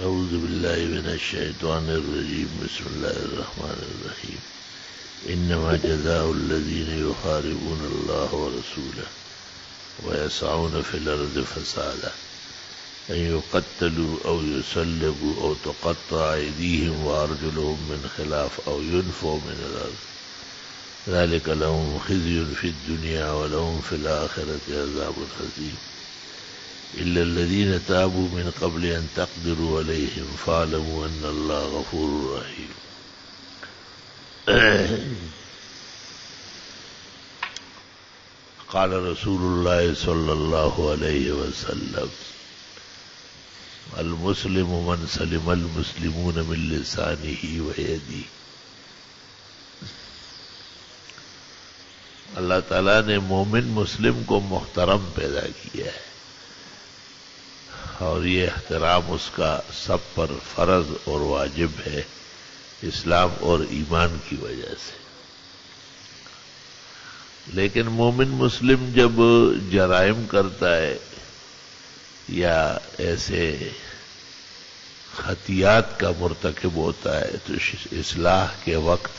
اعوذ باللہ من الشیطان الرجیم بسم اللہ الرحمن الرحیم انما جزاء الذین یحاربون اللہ ورسولہ ویسعون فی الارض فسادا ان یقتلوا او یسلبوا او تقطع ایدیہم وارجلہم من خلاف او ینفوا من الارض ذلک لهم خزی فی الدنیا ولهم فی الآخرة عذاب عظیم إلا الذين تابوا من قبل أن تقدروا عليهم فاعلموا أن الله غفور رحيم. قال رسول الله صلى الله عليه وسلم المسلم من سلم المسلمون من لسانه ويده. اللہ تعالیٰ نے مومن مسلم کو محترم پیدا کیا ہے اور یہ احترام اس کا سب پر فرض اور واجب ہے اسلام اور ایمان کی وجہ سے. لیکن مومن مسلم جب جرائم کرتا ہے یا ایسے خطیات کا مرتکب ہوتا ہے تو اصلاح کے وقت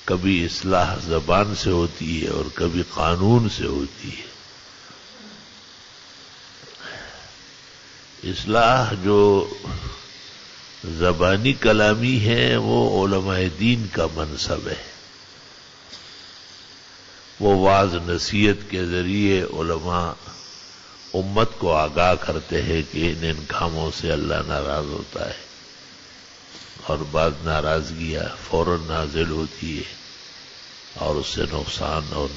کبھی اصلاح زبان سے ہوتی ہے اور کبھی قانون سے ہوتی ہے. اصلاح جو زبانی کلامی ہے وہ علماء دین کا منصب ہے. وہ واعظ نصیحت کے ذریعے علماء امت کو آگاہ کرتے ہیں کہ ان کاموں سے اللہ ناراض ہوتا ہے اور بعض ناراضگیاں فوراً نازل ہوتی ہے اور اس سے نقصان اور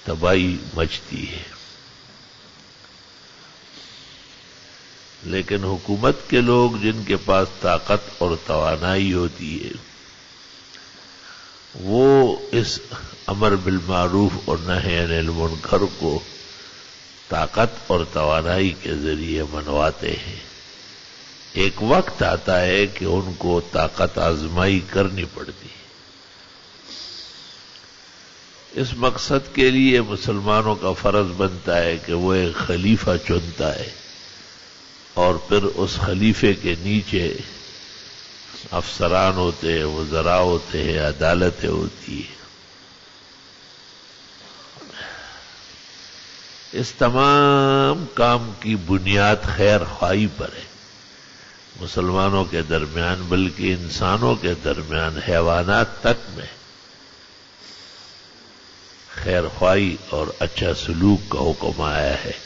تباہی مچتی ہے. لیکن حکومت کے لوگ جن کے پاس طاقت اور توانائی ہوتی ہے وہ اس امر بالمعروف اور نہی عن المنکر کو طاقت اور توانائی کے ذریعے منواتے ہیں. ایک وقت آتا ہے کہ ان کو طاقت آزمائی کرنی پڑتی ہے. اس مقصد کے لیے مسلمانوں کا فرض بنتا ہے کہ وہ ایک خلیفہ چنتا ہے اور پھر اس خلیفے کے نیچے افسران ہوتے ہیں، وزراء ہوتے ہیں، عدالتیں ہوتی ہیں. اس تمام کام کی بنیاد خیر خواہی پر ہے. مسلمانوں کے درمیان بلکہ انسانوں کے درمیان حیوانات تک میں خیر خواہی اور اچھا سلوک کا حکم آیا ہے.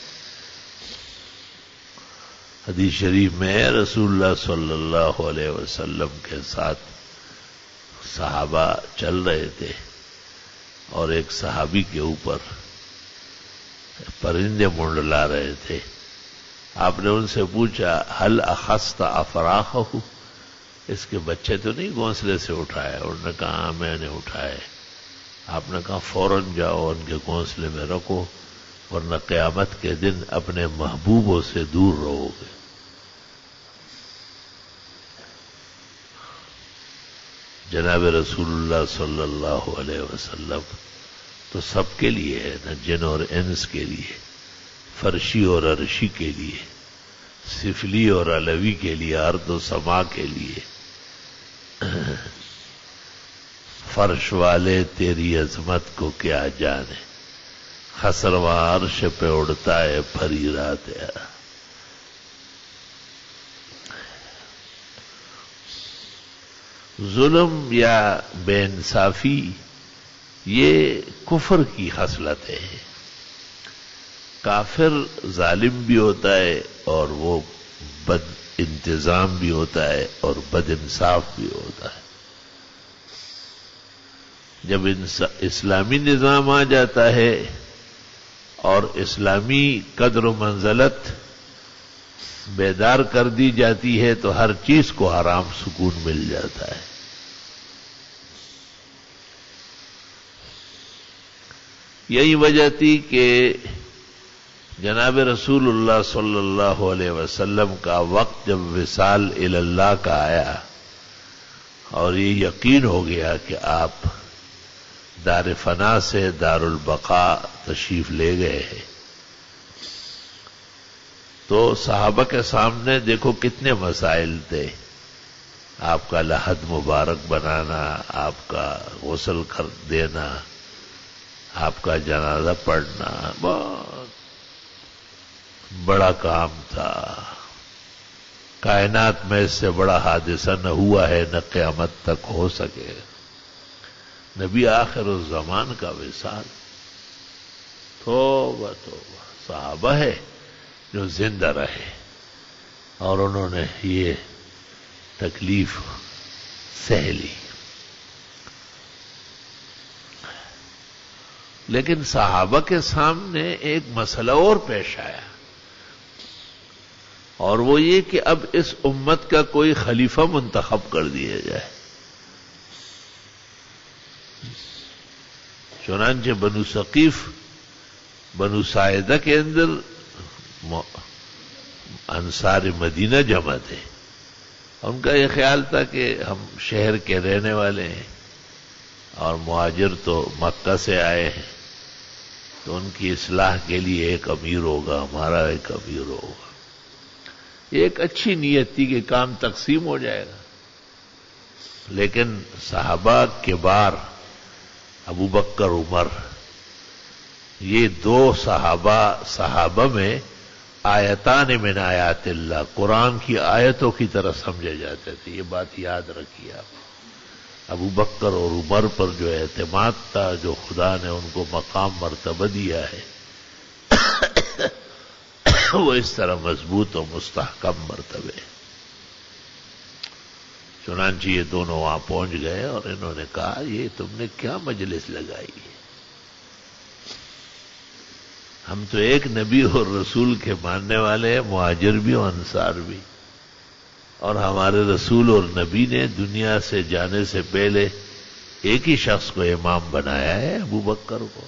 حدیث شریف میں رسول اللہ صلی اللہ علیہ وسلم کے ساتھ صحابہ چل رہے تھے اور ایک صحابی کے اوپر پرندے منڈلا رہے تھے. آپ نے ان سے پوچھا هل اخذت افراخہ، اس کے بچے تو نہیں گھونسلے سے اٹھائے؟ انہوں نے کہا ہاں میں نے اٹھائے. آپ نے کہا فوراً جاؤ ان کے گھونسلے میں رکھو ورنہ قیامت کے دن اپنے محبوبوں سے دور رہو گے. جناب رسول اللہ صلی اللہ علیہ وسلم تو سب کے لیے ہے، نہ جن اور انس کے لیے، فرشی اور عرشی کے لیے، سفلی اور علوی کے لیے، ارض و سما کے لیے. فرش والے تیری عظمت کو کیا جانے، خسرواں عرش پہ اڑتا ہے پھری رات. ظلم یا بے انصافی یہ کفر کی خصلت ہے. کافر ظالم بھی ہوتا ہے اور وہ بد انتظام بھی ہوتا ہے اور بد انصاف بھی ہوتا ہے. جب اسلامی نظام آ جاتا ہے اور اسلامی قدر و منزلت بیدار کر دی جاتی ہے تو ہر چیز کو آرام سکون مل جاتا ہے. یہی وجہ تھی کہ جناب رسول اللہ صلی اللہ علیہ وسلم کا وقت جب وصال الی اللہ کا آیا اور یہ یقین ہو گیا کہ آپ دار فنا سے دار البقاء تشریف لے گئے ہیں تو صحابہ کے سامنے دیکھو کتنے مسائل تھے، آپ کا لحد مبارک بنانا، آپ کا غسل کر دینا، آپ کا جنازہ پڑھنا، بہت بڑا کام تھا۔ کائنات میں اس سے بڑا حادثہ نہ ہوا ہے، نہ قیامت تک ہو سکے۔ نبی آخر الزمان کا وصال، توبہ توبہ، صحابہ ہے جو زندہ رہے اور انہوں نے یہ تکلیف سہ لی۔ لیکن صحابہ کے سامنے ایک مسئلہ اور پیش آیا، اور وہ یہ کہ اب اس امت کا کوئی خلیفہ منتخب کر دیا جائے۔ چنانچہ بنو ثقیف، بنو ساعدہ کے اندر انصار مدینہ جمع تھے، ان کا یہ خیال تھا کہ ہم شہر کے رہنے والے ہیں اور مہاجر تو مکہ سے آئے ہیں، تو ان کی اصلاح کے لیے ایک امیر ہوگا، ہمارا ایک امیر ہوگا۔ یہ ایک اچھی نیت تھی کہ کام تقسیم ہو جائے گا۔ لیکن صحابہ کبار ابو بکر عمر، یہ دو صحابہ میں آیتان من آیات اللہ، قرآن کی آیتوں کی طرح سمجھے جاتے تھے۔ یہ بات یاد رکھیے آپ، ابو بکر اور عمر پر جو اعتماد تھا، جو خدا نے ان کو مقام مرتبہ دیا ہے، وہ اس طرح مضبوط و مستحکم مرتبے۔ چنانچہ یہ دونوں وہاں پہنچ گئے اور انہوں نے کہا یہ تم نے کیا مجلس لگائی ہے؟ ہم تو ایک نبی اور رسول کے ماننے والے ہیں، مہاجر بھی اور انصار بھی، اور ہمارے رسول اور نبی نے دنیا سے جانے سے پہلے ایک ہی شخص کو امام بنایا ہے، ابو بکر کو،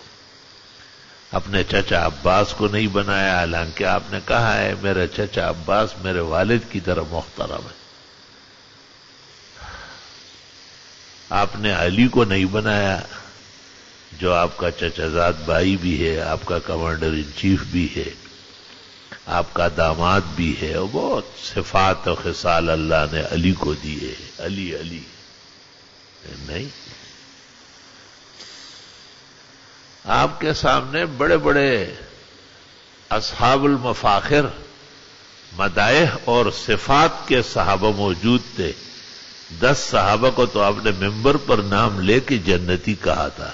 اپنے چچا عباس کو نہیں بنایا، حالانکہ آپ نے کہا ہے میرا چچا عباس میرے والد کی طرح محترم ہے۔ آپ نے علی کو نہیں بنایا، جو آپ کا چچا زاد بھائی بھی ہے، آپ کا کمانڈر ان چیف بھی ہے، آپ کا داماد بھی ہے، اور بہت صفات و خصال اللہ نے علی کو دیے، علی علی نہیں۔ آپ کے سامنے بڑے بڑے اصحاب المفاخر، مدائح اور صفات کے صحابہ موجود تھے۔ 10 صحابہ کو تو آپ نے ممبر پر نام لے کے جنتی کہا تھا،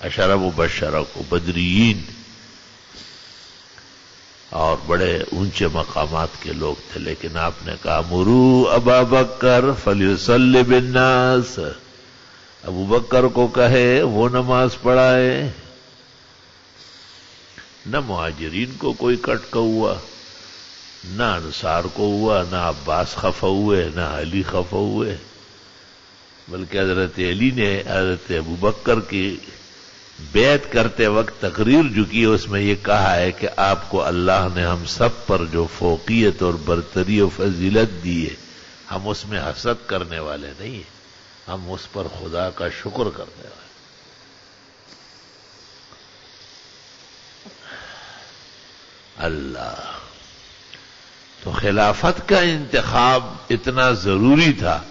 عشرہ مبشرہ کو، بدریین، اور بڑے اونچے مقامات کے لوگ تھے۔ لیکن آپ نے کہا مرو ابا بکر فلیصلی بالناس، ابو بکر کو کہے وہ نماز پڑھائے۔ نہ مہاجرین کو کوئی کٹکا ہوا، نہ انصار کو ہوا، نہ عباس خفا ہوئے، نہ علی خفا ہوئے، بلکہ حضرت علی نے حضرت ابو بکر کی بیعت کرتے وقت تقریر جو کی، اس میں یہ کہا ہے کہ آپ کو اللہ نے ہم سب پر جو فوقیت اور برتری و فضیلت دی ہے، ہم اس میں حسد کرنے والے نہیں ہیں، ہم اس پر خدا کا شکر کرنے والے۔ اللہ، تو خلافت کا انتخاب اتنا ضروری تھا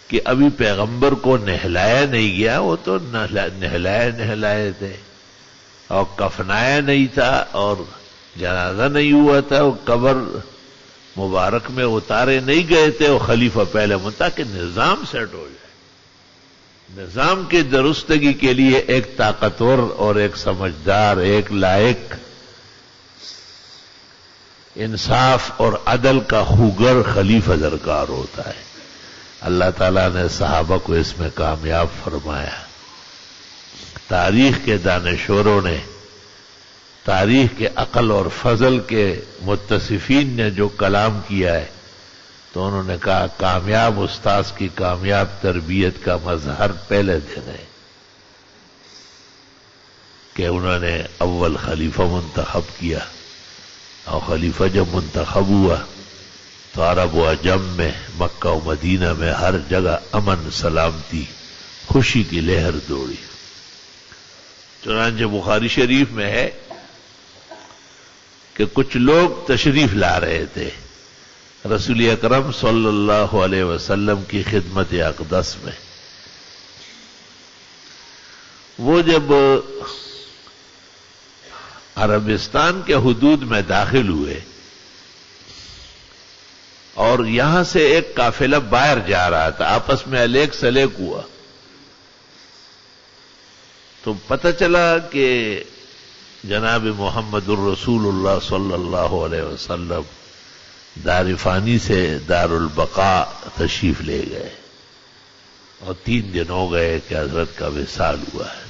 کہ ابھی پیغمبر کو نہلایا نہیں گیا، وہ تو نہلائے تھے، اور کفنایا نہیں تھا، اور جنازہ نہیں ہوا تھا، وہ قبر مبارک میں اتارے نہیں گئے تھے، وہ خلیفہ پہلے تاکہ نظام سیٹ ہو جائے۔ نظام کی درستگی کے لیے ایک طاقتور اور ایک سمجھدار، ایک لائق، انصاف اور عدل کا خوگر خلیفہ درکار ہوتا ہے۔ اللہ تعالیٰ نے صحابہ کو اس میں کامیاب فرمایا۔ تاریخ کے دانشوروں نے، تاریخ کے عقل اور فضل کے متصفین نے جو کلام کیا ہے، تو انہوں نے کہا کامیاب استاذ کی کامیاب تربیت کا مظہر پہلے دن ہے کہ انہوں نے اول خلیفہ منتخب کیا، اور خلیفہ جب منتخب ہوا تو عرب و عجم میں، مکہ و مدینہ میں ہر جگہ امن، سلامتی، خوشی کی لہر دوڑی۔ چنانچہ بخاری شریف میں ہے کہ کچھ لوگ تشریف لا رہے تھے رسول اکرم صلی اللہ علیہ وسلم کی خدمت اقدس میں. وہ جب عربستان کے حدود میں داخل ہوئے اور یہاں سے ایک قافلہ باہر جا رہا تھا، آپس میں الیک سلیک ہوا، تو پتہ چلا کہ جناب محمد الرسول اللہ صلی اللہ علیہ وسلم دار فانی سے دار البقاء تشریف لے گئے اور 3 دن ہو گئے کہ حضرت کا وصال ہوا ہے.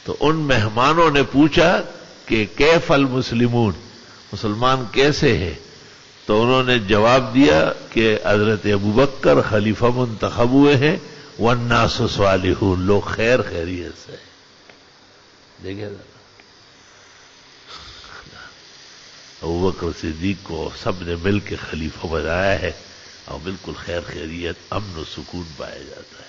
تو ان مہمانوں نے پوچھا کہ کیف المسلمون، مسلمان کیسے ہیں؟ تو انہوں نے جواب دیا کہ حضرت ابوبکر خلیفہ منتخب ہوئے ہیں والناس صالحون، لوگ خیر خیریت سے. دیکھیں ابوبکر صدیق کو سب نے مل کے خلیفہ بنایا ہے اور بالکل خیر خیریت امن و سکون پایا جاتا ہے.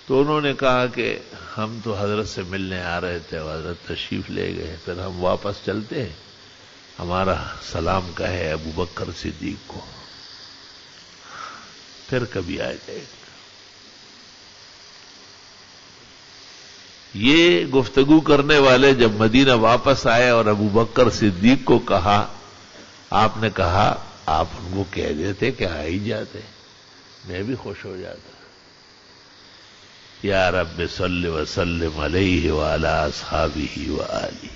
تو انہوں نے کہا کہ ہم تو حضرت سے ملنے آ رہے تھے اور حضرت تشریف لے گئے، پھر ہم واپس چلتے ہیں، ہمارا سلام کہے ابوبکر صدیق کو، پھر کبھی آئے گئے. یہ گفتگو کرنے والے جب مدینہ واپس آئے اور ابوبکر صدیق کو کہا، آپ نے کہا آپ ان کو کہہ دیتے کہ آ ہی جاتے، میں بھی خوش ہو جاتا. یا رب صلی وسلم علیہ وعلی اصحابہ وآلہ.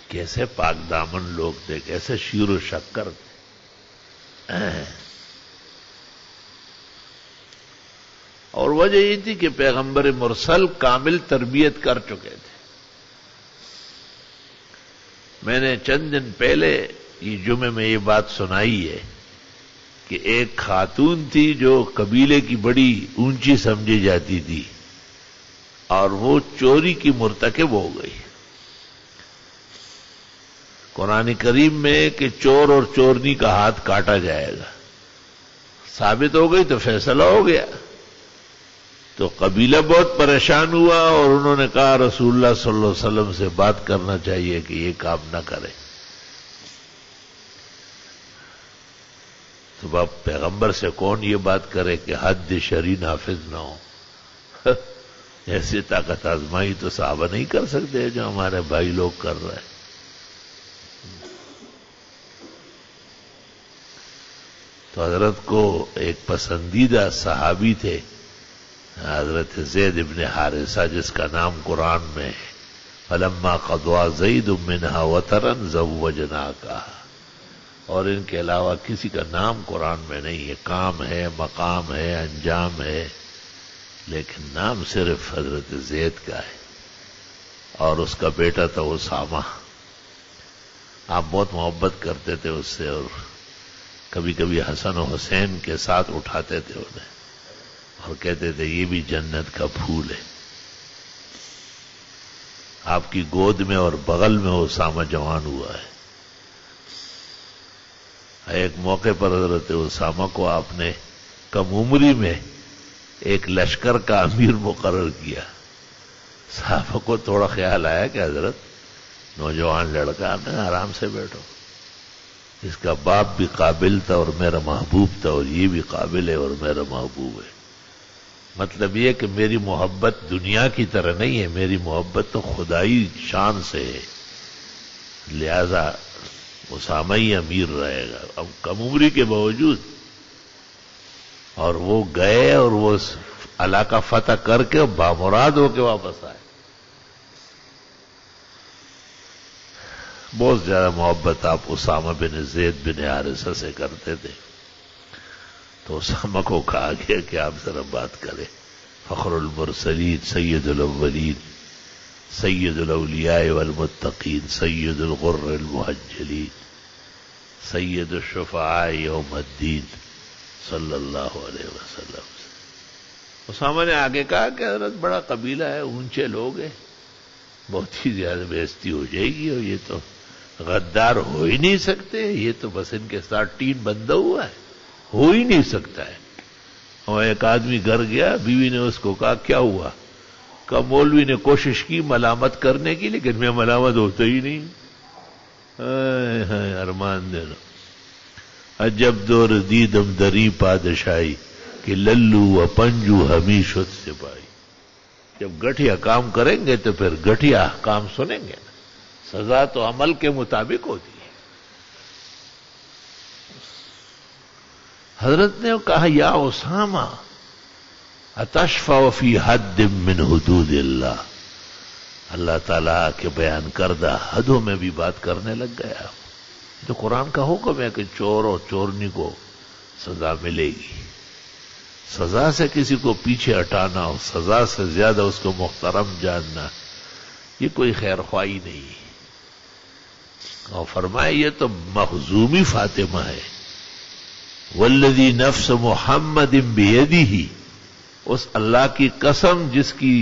کیسے پاک دامن لوگ تھے، کیسے شیر و شکر تھے. اور وجہ یہ تھی کہ پیغمبر مرسل کامل تربیت کر چکے تھے. میں نے چند دن پہلے یہ جمعے میں یہ بات سنائی ہے کہ ایک خاتون تھی جو قبیلے کی بڑی اونچی سمجھی جاتی تھی اور وہ چوری کی مرتکب ہو گئی. قرآن کریم میں کہ چور اور چورنی کا ہاتھ کاٹا جائے گا ثابت ہو گئی تو فیصلہ ہو گیا. تو قبیلہ بہت پریشان ہوا اور انہوں نے کہا رسول اللہ صلی اللہ علیہ وسلم سے بات کرنا چاہیے کہ یہ کام نہ کرے. تو باپ پیغمبر سے کون یہ بات کرے کہ حد شرعی نافذ نہ ہو. ایسی طاقت آزمائی تو صحابہ نہیں کر سکتے جو ہمارے بھائی لوگ کر رہے ہیں. تو حضرت کو ایک پسندیدہ صحابی تھے حضرت زید ابن حارثہ، جس کا نام قرآن میں ہے فلما قضى زید منها وطرا زوجناکا، اور ان کے علاوہ کسی کا نام قرآن میں نہیں ہے. کام ہے، مقام ہے، انجام ہے، لیکن نام صرف حضرت زید کا ہے اور اس کا بیٹا تھا اسامہ. آپ بہت محبت کرتے تھے اس سے اور کبھی کبھی حسن و حسین کے ساتھ اٹھاتے تھے انہیں اور کہتے تھے یہ بھی جنت کا پھول ہے. آپ کی گود میں اور بغل میں اسامہ جوان ہوا ہے. ایک موقع پر حضرت اسامہ کو آپ نے کم عمری میں ایک لشکر کا امیر مقرر کیا. صحابہ کو تھوڑا خیال آیا کہ حضرت نوجوان لڑکا، آپ نے آرام سے بیٹھو، اس کا باپ بھی قابل تھا اور میرا محبوب تھا اور یہ بھی قابل ہے اور میرا محبوب ہے. مطلب یہ کہ میری محبت دنیا کی طرح نہیں ہے، میری محبت تو خدائی شان سے ہے، لہذا اسامہ ہی امیر رہے گا. اب کم عمری کے باوجود، اور وہ گئے اور وہ علاقہ فتح کر کے بامراد ہو کے واپس آئے. بہت زیادہ محبت آپ اسامہ بن زید بن حارثہ سے کرتے تھے. تو اسامہ کو کہا گیا کہ آپ ذرا بات کریں. فخر المرسلین، سید الاولین، سید الاولیاء والمتقین، سید الغر المحجلین، سید الشفعاء یوم الدین صلی اللہ علیہ وسلم. اسامہ نے آگے کہا کہ حضرت بڑا قبیلہ ہے، اونچے لوگ ہیں، بہت ہی زیادہ بےعزتی ہو جائے گی اور یہ تو غدار ہو ہی نہیں سکتے، یہ تو بس ان کے ساتھ ٹین بندہ ہوا ہے، ہو ہی نہیں سکتا ہے. اور ایک آدمی گھر گیا، بیوی نے اس کو کہا کیا ہوا؟ کہ مولوی نے کوشش کی ملامت کرنے کی، لیکن میں ملامت ہوتا ہی نہیں. ارمان دینا عجب دور دیدم دری پادشاہی کہ للو و پنجو ہمیشت سے پائی. جب گٹھیا کام کریں گے تو پھر گٹھیا کام سنیں گے نا. سزا تو عمل کے مطابق ہوتی ہے. حضرت نے کہا یا اسامہ اتشفع فی حد من حدود اللہ. اللہ تعالیٰ کے بیان کردہ حدوں میں بھی بات کرنے لگ گیا. جو قرآن کا حکم ہے کہ چور اور چورنی کو سزا ملے گی. سزا سے کسی کو پیچھے ہٹانا اور سزا سے زیادہ اس کو محترم جاننا یہ کوئی خیر خواہی نہیں. اور فرمائے یہ تو مخزومی فاطمہ ہے. والذی نفس محمد بیدہ، اس اللہ کی قسم جس کی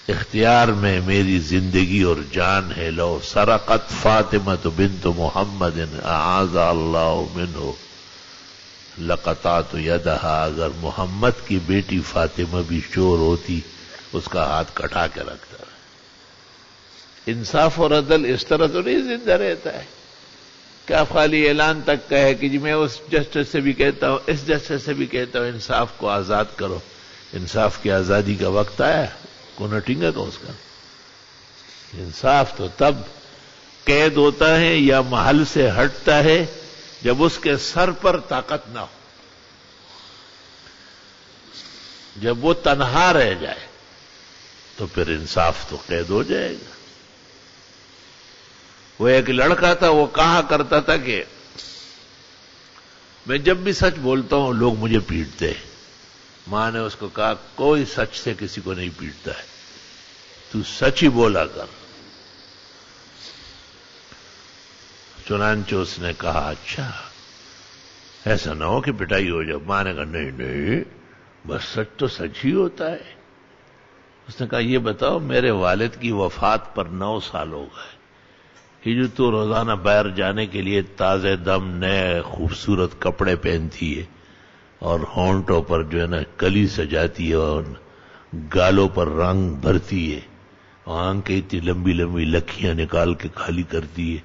اختیار میں میری زندگی اور جان ہے. لو سرقت فاطمہ بنت محمد اعاذ اللہ منہ لقطعت یدہا. اگر محمد کی بیٹی فاطمہ بھی چور ہوتی اس کا ہاتھ کٹا کے رکھتا. انصاف اور عدل اس طرح تو نہیں زندہ رہتا ہے کہ آپ خالی اعلان تک کہے کہ جی میں اس جسٹس سے بھی کہتا ہوں اس جسٹس سے بھی کہتا ہوں انصاف کو آزاد کرو. انصاف کی آزادی کا وقت آیا کو نٹینگا کا اس کا. انصاف تو تب قید ہوتا ہے یا محل سے ہٹتا ہے جب اس کے سر پر طاقت نہ ہو، جب وہ تنہا رہ جائے تو پھر انصاف تو قید ہو جائے گا. وہ ایک لڑکا تھا، وہ کہا کرتا تھا کہ میں جب بھی سچ بولتا ہوں لوگ مجھے پیٹتے ہیں. ماں نے اس کو کہا کوئی سچ سے کسی کو نہیں پیٹتا ہے، تو سچ ہی بولا کر. چنانچہ اس نے کہا اچھا ایسا نہ ہو کہ پٹائی ہو جائے. ماں نے کہا نہیں نہیں بس سچ تو سچ ہی ہوتا ہے. اس نے کہا یہ بتاؤ میرے والد کی وفات پر 9 سال ہو گئے، یہ جو تو روزانہ باہر جانے کے لیے تازہ دم نئے خوبصورت کپڑے پہنتی ہے اور ہونٹوں پر جو ہے نا کلی سجاتی ہے اور گالوں پر رنگ بھرتی ہے اور آنکھیں اتنی لمبی لمبی لکھیاں نکال کے خالی کرتی ہے،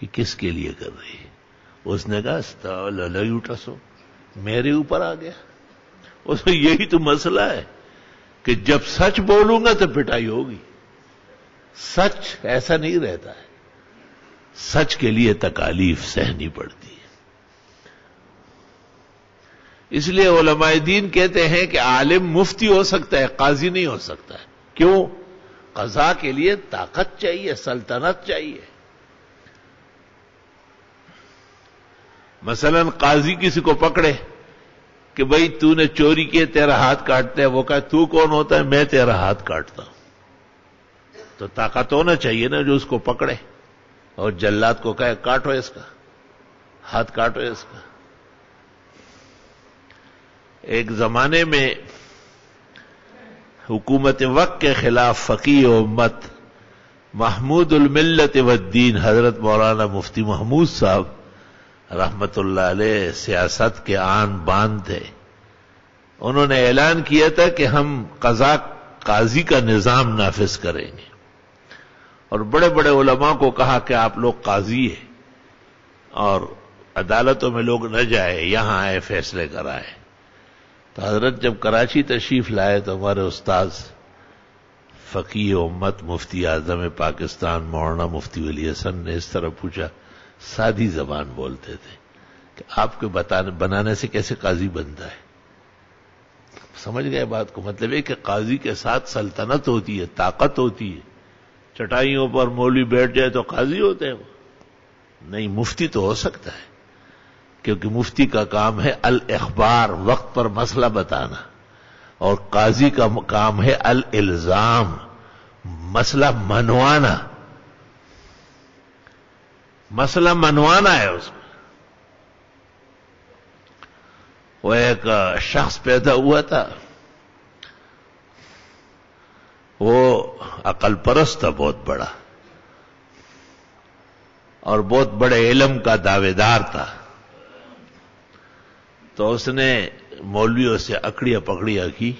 یہ کس کے لیے کر رہی ہے؟ اس نے کہا للہ سو میرے اوپر آ گیا. اس میں یہی تو مسئلہ ہے کہ جب سچ بولوں گا تو پٹائی ہوگی. سچ ایسا نہیں رہتا ہے، سچ کے لیے تکالیف سہنی پڑتی ہے. اس لیے علماء دین کہتے ہیں کہ عالم مفتی ہو سکتا ہے قاضی نہیں ہو سکتا ہے. کیوں؟ قضا کے لیے طاقت چاہیے، سلطنت چاہیے. مثلا قاضی کسی کو پکڑے کہ بھئی تو نے چوری کیے تیرا ہاتھ کاٹتے ہیں، وہ کہا تو کون ہوتا ہے میں تیرا ہاتھ کاٹتا ہوں. تو طاقت ہونا چاہیے نا جو اس کو پکڑے اور جلاد کو کہے کاٹو اس کا ہاتھ، کاٹو اس کا. ایک زمانے میں حکومت وقت کے خلاف فقیہ امت محمود الملت والدین حضرت مولانا مفتی محمود صاحب رحمت اللہ علیہ سیاست کے آن بان تھے. انہوں نے اعلان کیا تھا کہ ہم قاضی کا نظام نافذ کریں گے اور بڑے بڑے علماء کو کہا کہ آپ لوگ قاضی ہیں اور عدالتوں میں لوگ نہ جائے، یہاں آئے فیصلے کرائے. تو حضرت جب کراچی تشریف لائے تو ہمارے استاذ فقیہ امت مفتی اعظم پاکستان مولانا مفتی ولی حسن نے اس طرح پوچھا، سادھی زبان بولتے تھے کہ آپ کے بنانے سے کیسے قاضی بنتا ہے؟ سمجھ گئے بات کو؟ مطلب ہے کہ قاضی کے ساتھ سلطنت ہوتی ہے، طاقت ہوتی ہے. چٹائیوں پر مولوی بیٹھ جائے تو قاضی ہوتے ہیں؟ نہیں، مفتی تو ہو سکتا ہے کیونکہ مفتی کا کام ہے الاخبار، وقت پر مسئلہ بتانا، اور قاضی کا کام ہے الالزام، مسئلہ منوانا. مسئلہ منوانا ہے اس میں. وہ ایک شخص پیدا ہوا تھا، وہ عقل پرست تھا بہت بڑا اور بہت بڑے علم کا دعوے دار تھا. تو اس نے مولویوں سے اکڑیاں پکڑیاں کی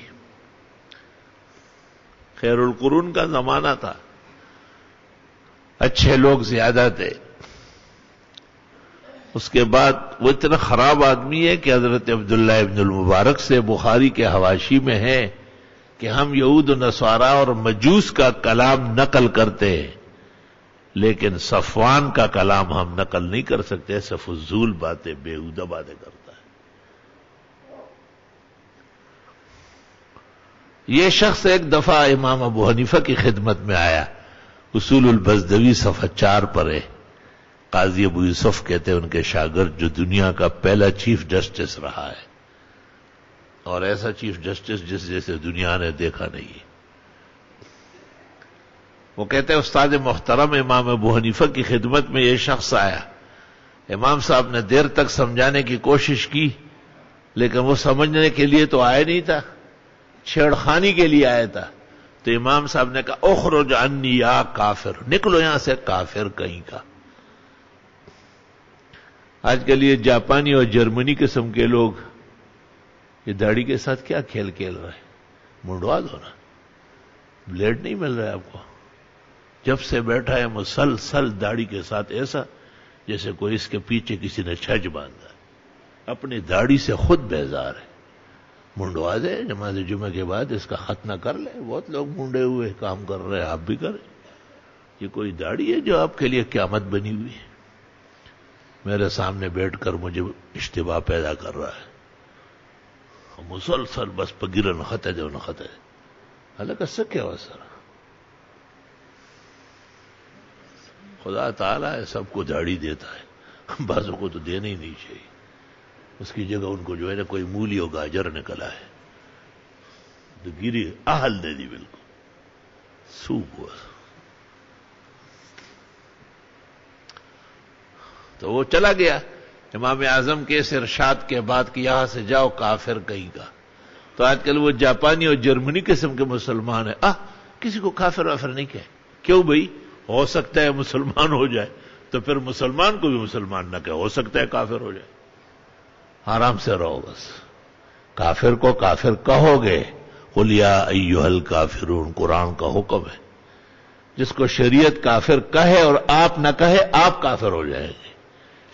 خیر القرون کا زمانہ تھا، اچھے لوگ زیادہ تھے. اس کے بعد وہ اتنا خراب آدمی ہے کہ حضرت عبداللہ ابن المبارک سے بخاری کے حواشی میں ہے کہ ہم یہود و نصارہ اور مجوس کا کلام نقل کرتے ہیں، لیکن صفوان کا کلام ہم نقل نہیں کر سکتے، ایسے فضول باتیں، بیہودہ باتیں کرتا ہے. یہ شخص ایک دفعہ امام ابو حنیفہ کی خدمت میں آیا، اصول البزدوی صفحہ 4 پر ہے. قاضی ابو یوسف کہتے ہیں ان کے شاگرد، جو دنیا کا پہلا چیف جسٹس رہا ہے، اور ایسا چیف جسٹس جس جیسے دنیا نے دیکھا نہیں ہے. وہ کہتے ہیں استاد محترم امام ابو حنیفہ کی خدمت میں یہ شخص آیا. امام صاحب نے دیر تک سمجھانے کی کوشش کی، لیکن وہ سمجھنے کے لیے تو آیا نہیں تھا، چھیڑخانی کے لیے آیا تھا. تو امام صاحب نے کہا اخرج عنی یا کافر، نکلو یہاں سے کافر کہیں کا. آج کل یہ جاپانی اور جرمنی قسم کے لوگ یہ داڑھی کے ساتھ کیا کھیل کھیل رہے ہیں؟ منڈوا دو نا، بلیڈ نہیں مل رہا ہے آپ کو. جب سے بیٹھا ہے مسلسل داڑھی کے ساتھ، ایسا جیسے کوئی اس کے پیچھے کسی نے چھج باندھا ہے. اپنی داڑھی سے خود بیزار ہے. منڈوا دے، نماز جمعہ کے بعد اس کا ختنہ کر لے. بہت لوگ منڈے ہوئے کام کر رہے ہیں، آپ بھی کریں. یہ کوئی داڑھی ہے جو آپ کے لیے قیامت بنی ہوئی ہے؟ میرے سامنے بیٹھ کر مجھے اشتباہ پیدا کر رہا ہے. مسلسل بس پگیرن خطے دے نہ خطے حالانکہ سکے ہوا سر. خدا تعالیٰ ہے سب کو داڑھی دیتا ہے، بعضوں کو تو دینا ہی نہیں چاہیے. اس کی جگہ ان کو جو ہے نا کوئی مولی اور گاجر نکلا ہے تو گیری اہل دے دی، بالکل سوپ ہوا. تو وہ چلا گیا امام اعظم کے اس ارشاد کے بعد کہ یہاں سے جاؤ کافر کہیں کا. تو آج کل وہ جاپانی اور جرمنی قسم کے مسلمان ہیں، کسی کو کافر وافر نہیں کہے. کیوں بھئی؟ ہو سکتا ہے مسلمان ہو جائے، تو پھر مسلمان کو بھی مسلمان نہ کہے، ہو سکتا ہے کافر ہو جائے. آرام سے رہو بس. کافر کو کافر کہو گے، قل یا ایھا الکافرون قرآن کا حکم ہے. جس کو شریعت کافر کہے اور آپ نہ کہے، آپ کافر ہو جائیں گے.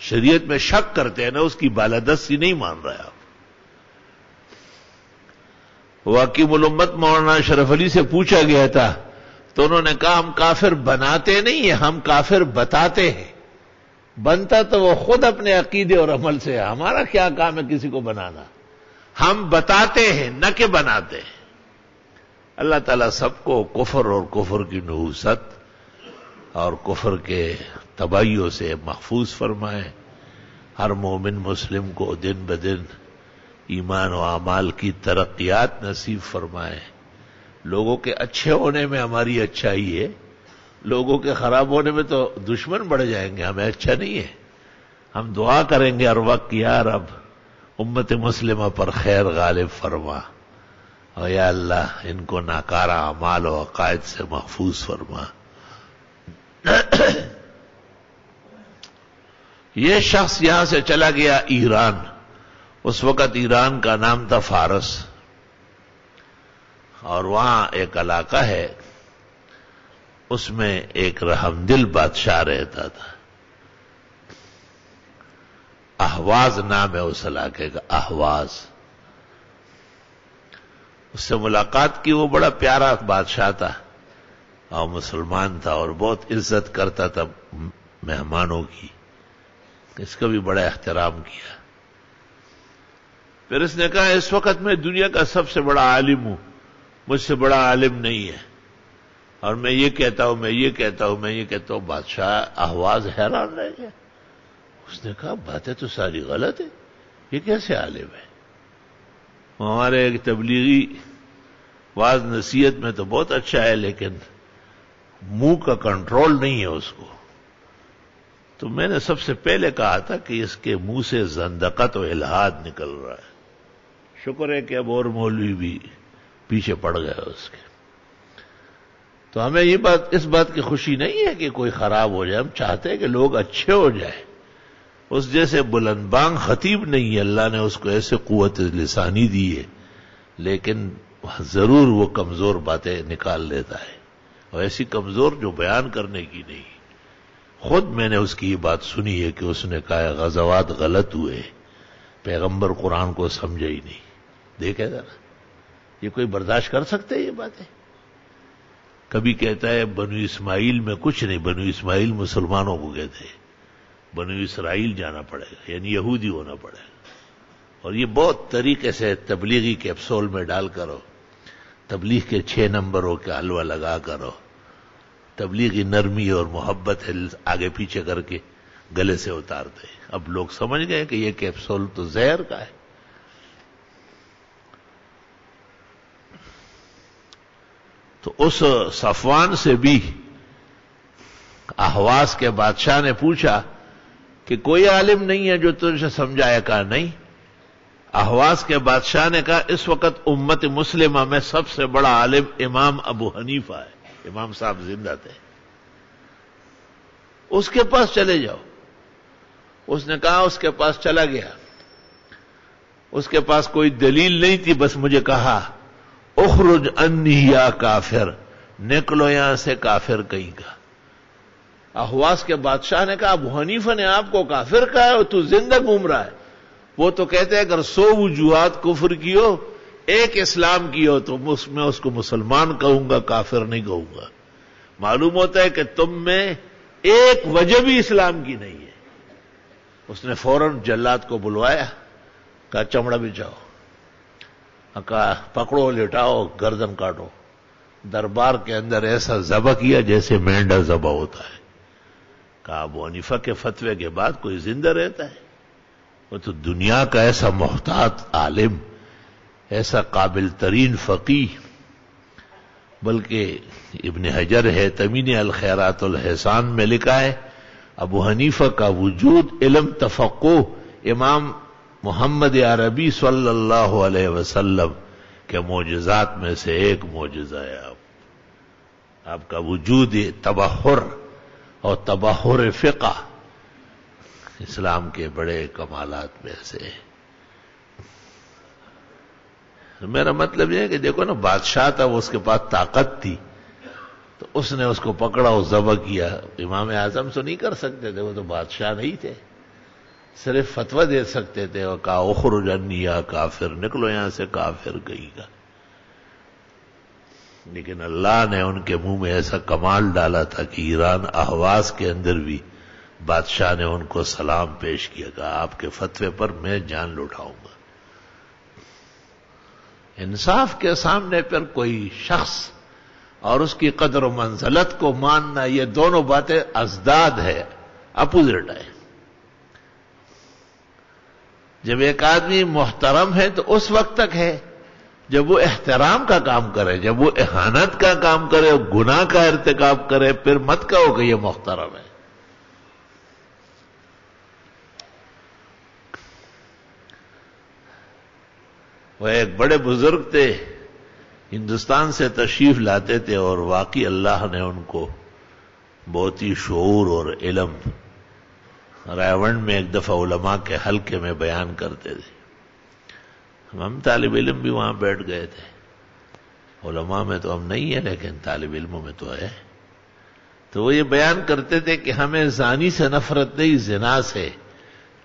شریعت میں شک کرتے ہیں نا، اس کی بالادستی نہیں مان رہے آپ. حکیم الامت مولانا اشرف علی سے پوچھا گیا تھا تو انہوں نے کہا ہم کافر بناتے نہیں ہیں، ہم کافر بتاتے ہیں. بنتا تو وہ خود اپنے عقیدے اور عمل سے ہے، ہمارا کیا کام ہے کسی کو بنانا. ہم بتاتے ہیں نہ کہ بناتے ہیں. اللہ تعالیٰ سب کو کفر اور کفر کی نحوست اور کفر کے تباہیوں سے محفوظ فرمائے. ہر مومن مسلم کو دن بدن ایمان و اعمال کی ترقیات نصیب فرمائے. لوگوں کے اچھے ہونے میں ہماری اچھائی ہے، لوگوں کے خراب ہونے میں تو دشمن بڑھ جائیں گے، ہمیں اچھا نہیں ہے. ہم دعا کریں گے ہر وقت، یا رب امت مسلمہ پر خیر غالب فرما، اور یا اللہ ان کو ناکارہ اعمال و عقائد سے محفوظ فرما. یہ شخص یہاں سے چلا گیا ایران. اس وقت ایران کا نام تھا فارس، اور وہاں ایک علاقہ ہے، اس میں ایک رحمدل بادشاہ رہتا تھا. احواز نام ہے اس علاقے کا، احواز. اس سے ملاقات کی. وہ بڑا پیارا بادشاہ تھا اور مسلمان تھا، اور بہت عزت کرتا تھا مہمانوں کی. اس کا بھی بڑا احترام کیا. پھر اس نے کہا اس وقت میں دنیا کا سب سے بڑا عالم ہوں، مجھ سے بڑا عالم نہیں ہے، اور میں یہ کہتا ہوں، میں یہ کہتا ہوں، میں یہ کہتا ہوں. بادشاہ احواز حیران رہ گیا. اس نے کہا باتیں تو ساری غلط ہیں، یہ کیسے عالم ہے؟ ہمارے ایک تبلیغی واز نصیحت میں تو بہت اچھا ہے، لیکن منہ کا کنٹرول نہیں ہے اس کو. تو میں نے سب سے پہلے کہا تھا کہ اس کے منہ سے زندقت و الحاد نکل رہا ہے. شکر ہے کہ اب اور مولوی بھی پیچھے پڑ گئے اس کے. تو ہمیں یہ بات، اس بات کی خوشی نہیں ہے کہ کوئی خراب ہو جائے. ہم چاہتے ہیں کہ لوگ اچھے ہو جائیں. اس جیسے بلند بانگ خطیب نہیں ہے، اللہ نے اس کو ایسے قوت لسانی دی ہے، لیکن ضرور وہ کمزور باتیں نکال لیتا ہے، اور ایسی کمزور جو بیان کرنے کی نہیں. خود میں نے اس کی یہ بات سنی ہے کہ اس نے کہا ہے غزوات غلط ہوئے، پیغمبر قرآن کو سمجھے ہی نہیں. دیکھے ذرا، یہ کوئی برداشت کر سکتے یہ باتیں؟ کبھی کہتا ہے بنو اسماعیل میں کچھ نہیں، بنو اسماعیل مسلمانوں کو کہتے ہیں، بنو اسرائیل جانا پڑے گا، یعنی یہودی ہونا پڑے گا. اور یہ بہت طریقے سے تبلیغی کیپسول میں ڈال کرو، تبلیغ کے 6 نمبروں کا حلوہ لگا کرو، تبلیغی نرمی اور محبت آگے پیچھے کر کے گلے سے اتارتے. اب لوگ سمجھ گئے کہ یہ کیپسول تو زہر کا ہے. تو اس صفوان سے بھی احواز کے بادشاہ نے پوچھا کہ کوئی عالم نہیں ہے جو تجھے سمجھائے؟ کہا نہیں. احواز کے بادشاہ نے کہا اس وقت امت مسلمہ میں سب سے بڑا عالم امام ابو حنیفہ ہے. امام صاحب زندہ تھے، اس کے پاس چلے جاؤ. اس نے کہا اس کے پاس چلا گیا. اس کے پاس کوئی دلیل نہیں تھی، بس مجھے کہا اخرج انی یا کافر، نکلو یہاں سے کافر کہیں کا. احواز کے بادشاہ نے کہا ابو حنیفہ نے آپ کو کافر کہا ہے اور تو زندہ گھوم رہا ہے. وہ تو کہتے ہیں اگر 100 وجوہات کفر کی ہو، ایک اسلام کی ہو، تو میں اس کو مسلمان کہوں گا، کافر نہیں کہوں گا. معلوم ہوتا ہے کہ تم میں ایک وجہ بھی اسلام کی نہیں ہے. اس نے فوراً جلاد کو بلوایا، کہا چمڑا بچھاؤ، کہا پکڑو، لٹاؤ، گردن کاٹو. دربار کے اندر ایسا ذبح کیا جیسے مینڈا ذبح ہوتا ہے. کہا ابو حنیفہ کے فتوے کے بعد کوئی زندہ رہتا ہے؟ وہ تو دنیا کا ایسا محتاط عالم، ایسا قابل ترین فقیہ. بلکہ ابن حجر ہے تمین الخیرات الحسان میں لکھا ہے ابو حنیفہ کا وجود علم تفقہ امام محمد عربی صلی اللہ علیہ وسلم کے معجزات میں سے ایک معجزہ ہے. آپ کا وجود تبحر اور تبحر فقہ اسلام کے بڑے کمالات میں سے. میرا مطلب یہ ہے کہ دیکھو نا، بادشاہ تھا، وہ اس کے پاس طاقت تھی، تو اس نے اس کو پکڑا اور ذبح کیا. امام اعظم تو نہیں کر سکتے تھے، وہ تو بادشاہ نہیں تھے، صرف فتویٰ دے سکتے تھے. اور کہا اخرج انی یا کافر، نکلو یہاں سے کافر کہیں کا. لیکن اللہ نے ان کے منہ میں ایسا کمال ڈالا تھا کہ ایران احواز کے اندر بھی بادشاہ نے ان کو سلام پیش کیا، کہا آپ کے فتوے پر میں جان لٹاؤں گا. انصاف کے سامنے پر کوئی شخص اور اس کی قدر و منزلت کو ماننا، یہ دونوں باتیں ازداد ہے، اپوزٹ ہے. جب ایک آدمی محترم ہے تو اس وقت تک ہے جب وہ احترام کا کام کرے. جب وہ اہانت کا کام کرے، گناہ کا ارتکاب کرے، پھر مت کہو کہ یہ محترم ہے. وہ ایک بڑے بزرگ تھے، ہندوستان سے تشریف لاتے تھے، اور واقعی اللہ نے ان کو بہت ہی شعور اور علم. رائے میں ایک دفعہ علماء کے حلقے میں بیان کرتے تھے. ہم طالب علم بھی وہاں بیٹھ گئے تھے. علماء میں تو ہم نہیں ہیں، لیکن طالب علموں میں تو ہے. تو وہ یہ بیان کرتے تھے کہ ہمیں زانی سے نفرت نہیں، زنا سے،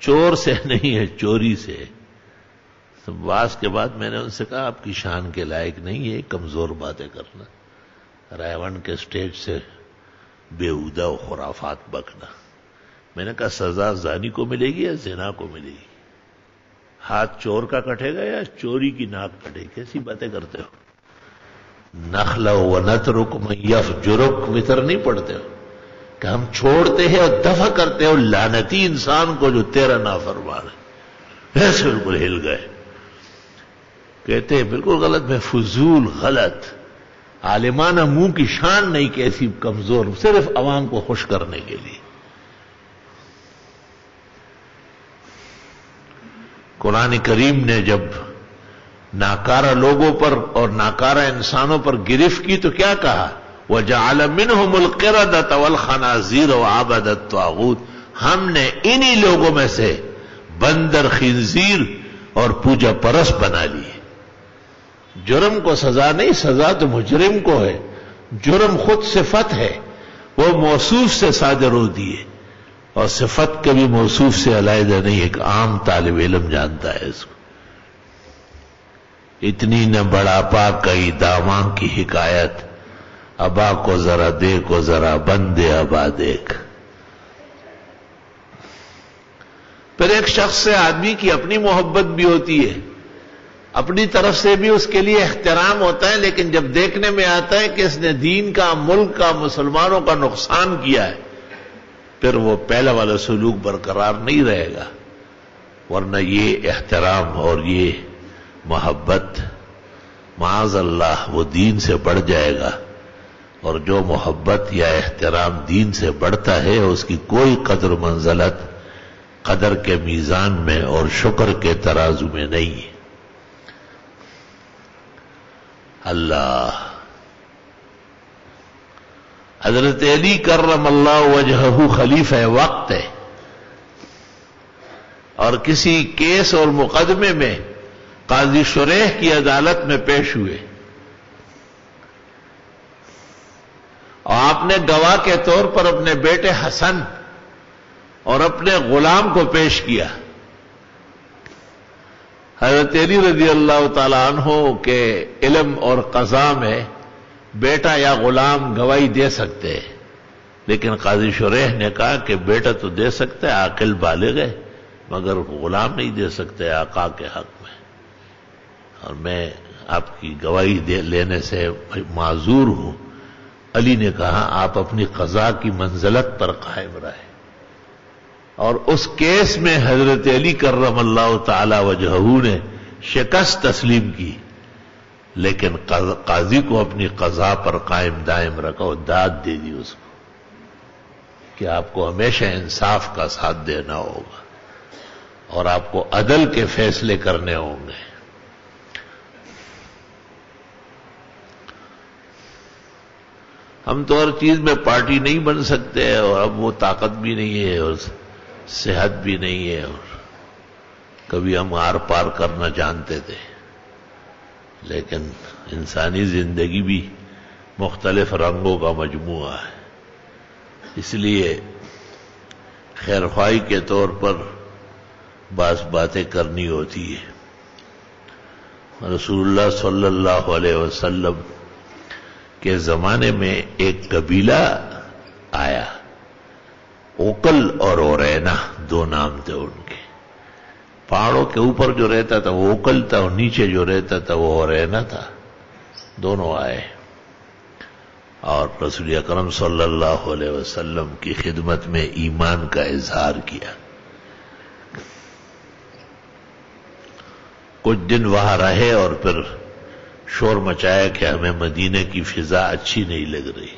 چور سے نہیں ہے، چوری سے. تو بعض کے بعد میں نے ان سے کہا آپ کی شان کے لائق نہیں ہے کمزور باتیں کرنا، رائے کے سٹیج سے بےہودہ و خرافات بکنا. میں نے کہا سزا زانی کو ملے گی یا زنا کو ملے گی؟ ہاتھ چور کا کٹے گا یا چوری کی ناک کٹے گی؟ کیسی باتیں کرتے ہو؟ نخل و نترک من یفجرک وتر نہیں پڑھتے ہو کہ ہم چھوڑتے ہیں اور دفع کرتے ہو لعنتی انسان کو جو تیرا نافرمان ہے. ایسے بالکل ہل گئے. کہتے ہیں بالکل غلط، میں فضول غلط، عالمانہ منہ کی شان نہیں کہ ایسی کمزور، صرف عوام کو خوش کرنے کے لیے. قرآن کریم نے جب ناکارہ لوگوں پر اور ناکارہ انسانوں پر گرفت کی تو کیا کہا؟ وَجَعَلَ مِنْهُمُ الْقِرَدَةَ وَالْخَنَازِيرَ وَعَبَدَ الطَّاغُوتَ، ہم نے انہی لوگوں میں سے بندر، خنزیر اور پوجا پرست بنا لیے. جرم کو سزا نہیں، سزا تو مجرم کو ہے. جرم خود صفت ہے، وہ موصوف سے صادر ہوتی ہے، اور صفت کبھی موصوف سے علیحدہ نہیں. ایک عام طالب علم جانتا ہے اس کو. اتنی نہ بڑا پا کئی داماں کی حکایت، ابا کو ذرا دیکھو ذرا بندے ابا دیکھ. پھر ایک شخص سے آدمی کی اپنی محبت بھی ہوتی ہے، اپنی طرف سے بھی اس کے لیے احترام ہوتا ہے، لیکن جب دیکھنے میں آتا ہے کہ اس نے دین کا، ملک کا، مسلمانوں کا نقصان کیا ہے، پھر وہ پہلا والا سلوک برقرار نہیں رہے گا. ورنہ یہ احترام اور یہ محبت معاذ اللہ وہ دین سے بڑھ جائے گا. اور جو محبت یا احترام دین سے بڑھتا ہے اس کی کوئی قدر منزلت قدر کے میزان میں اور شکر کے ترازو میں نہیں ہے. اللہ حضرت علی کرم اللہ وجہہ خلیفہ وقت ہے، اور کسی کیس اور مقدمے میں قاضی شریح کی عدالت میں پیش ہوئے، اور آپ نے گواہ کے طور پر اپنے بیٹے حسن اور اپنے غلام کو پیش کیا. حضرت علی رضی اللہ تعالی عنہ کے علم اور قضاء میں بیٹا یا غلام گواہی دے سکتے ہیں، لیکن قاضی شریح نے کہا کہ بیٹا تو دے سکتا ہے، عاقل بالغ ہے، مگر غلام نہیں دے سکتے آقا کے حق میں، اور میں آپ کی گواہی لینے سے معذور ہوں. علی نے کہا آپ اپنی قضاء کی منزلت پر قائم رہے، اور اس کیس میں حضرت علی کرم اللہ تعالی وجہہ نے شکست تسلیم کی، لیکن قاضی کو اپنی قضاء پر قائم دائم رکھا اور داد دے دی اس کو کہ آپ کو ہمیشہ انصاف کا ساتھ دینا ہوگا اور آپ کو عدل کے فیصلے کرنے ہوں گے. ہم تو ہر چیز میں پارٹی نہیں بن سکتے، اور اب وہ طاقت بھی نہیں ہے اور صحت بھی نہیں ہے، اور کبھی ہم آر پار کرنا جانتے تھے، لیکن انسانی زندگی بھی مختلف رنگوں کا مجموعہ ہے. اس لیے خیرخواہی کے طور پر بعض باتیں کرنی ہوتی ہے. رسول اللہ صلی اللہ علیہ وسلم کے زمانے میں ایک قبیلہ آیا، اوکل اور اورینا دو نام تھے ان کے. پہاڑوں کے اوپر جو رہتا تھا وہ اوکل تھا، اور نیچے جو رہتا تھا وہ اورینا تھا. دونوں آئے اور رسول اکرم صلی اللہ علیہ وسلم کی خدمت میں ایمان کا اظہار کیا. کچھ دن وہاں رہے اور پھر شور مچایا کہ ہمیں مدینے کی فضا اچھی نہیں لگ رہی.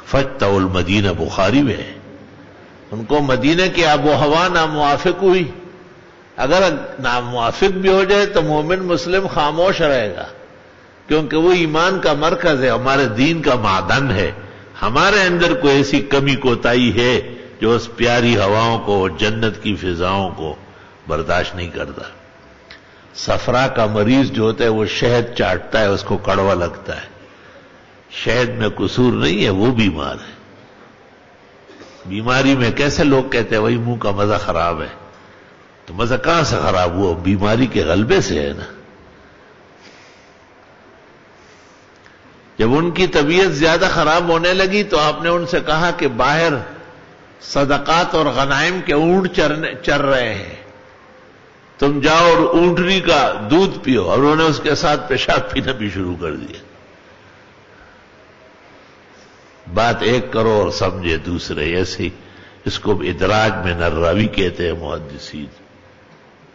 فتح المدینہ بخاری میں ان کو مدینہ کی آب و ہوا ناموافق ہوئی. اگر ناموافق بھی ہو جائے تو مومن مسلم خاموش رہے گا، کیونکہ وہ ایمان کا مرکز ہے، ہمارے دین کا معدن ہے. ہمارے اندر کوئی ایسی کمی کوتاہی ہے جو اس پیاری ہواؤں کو، جنت کی فضاؤں کو برداشت نہیں کرتا. صفرا کا مریض جو ہوتا ہے وہ شہد چاٹتا ہے، اس کو کڑوا لگتا ہے. شہد میں قصور نہیں ہے، وہ بیمار ہے. بیماری میں کیسے لوگ کہتے ہیں وہی منہ کا مزہ خراب ہے، تو مزہ کہاں سے خراب ہوا؟ بیماری کے غلبے سے ہے نا. جب ان کی طبیعت زیادہ خراب ہونے لگی تو آپ نے ان سے کہا کہ باہر صدقات اور غنائم کے اونٹ چر رہے ہیں، تم جاؤ اور اونٹنی کا دودھ پیو. اور انہوں نے اس کے ساتھ پیشاب پینا بھی شروع کر دیا. بات ایک کرو اور سمجھے دوسرے. ایسی اس کو ادراج میں نراوی کہتے ہیں محدثین.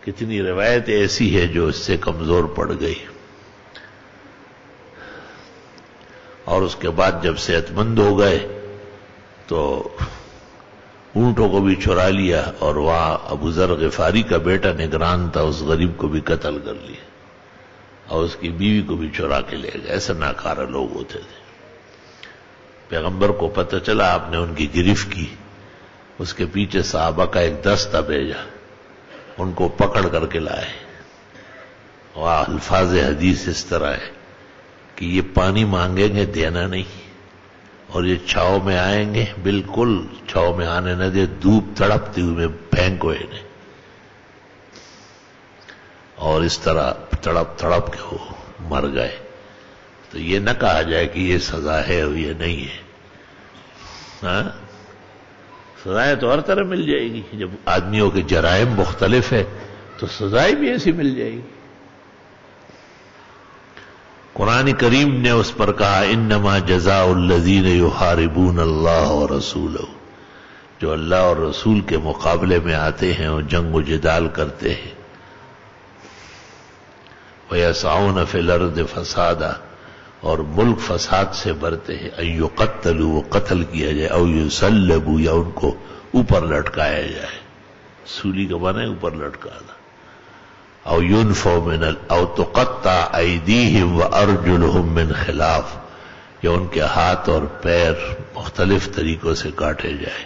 کتنی روایت ایسی ہے جو اس سے کمزور پڑ گئی. اور اس کے بعد جب صحت مند ہو گئے تو اونٹوں کو بھی چرا لیا، اور وہاں ابو ذر غفاری کا بیٹا نگران تھا، اس غریب کو بھی قتل کر لیا، اور اس کی بیوی کو بھی چرا کے لے گئے. ایسے ناکارہ لوگ ہوتے تھے. پیغمبر کو پتہ چلا، آپ نے ان کی گرفت کی. اس کے پیچھے صحابہ کا ایک دستہ بھیجا، ان کو پکڑ کر کے لائے. اور الفاظ حدیث اس طرح ہے کہ یہ پانی مانگیں گے دینا نہیں، اور یہ چھاؤں میں آئیں گے بالکل چھاؤں میں آنے نہ دے، دھوپ تڑپتی ہوئے پھینکو انہیں، اور اس طرح تڑپ تڑپ کے وہ مر گئے. تو یہ نہ کہا جائے کہ یہ سزا ہے اور یہ نہیں ہے. ہاں سزائیں تو ہر طرح مل جائے گی، جب آدمیوں کے جرائم مختلف ہے تو سزائیں بھی ایسی مل جائے گی. قرآن کریم نے اس پر کہا انما جزاء الذین یحاربون اللہ ورسولہ، جو اللہ اور رسول کے مقابلے میں آتے ہیں اور جنگ و جدال کرتے ہیں، وَيَسْعَوْنَ فِي الْأَرْضِ فَسَادًا، اور ملک فساد سے بھرتے ہیں، ان یقتلوا، وہ قتل کیا جائے، او یصلبوا، یا ان کو اوپر لٹکایا جائے، سولی کا معنی ہے اوپر لٹکانا، او ينفوا من او تقطع ایدیہم وارجلہم من خلاف، یا ان کے ہاتھ اور پیر مختلف طریقوں سے کاٹے جائے،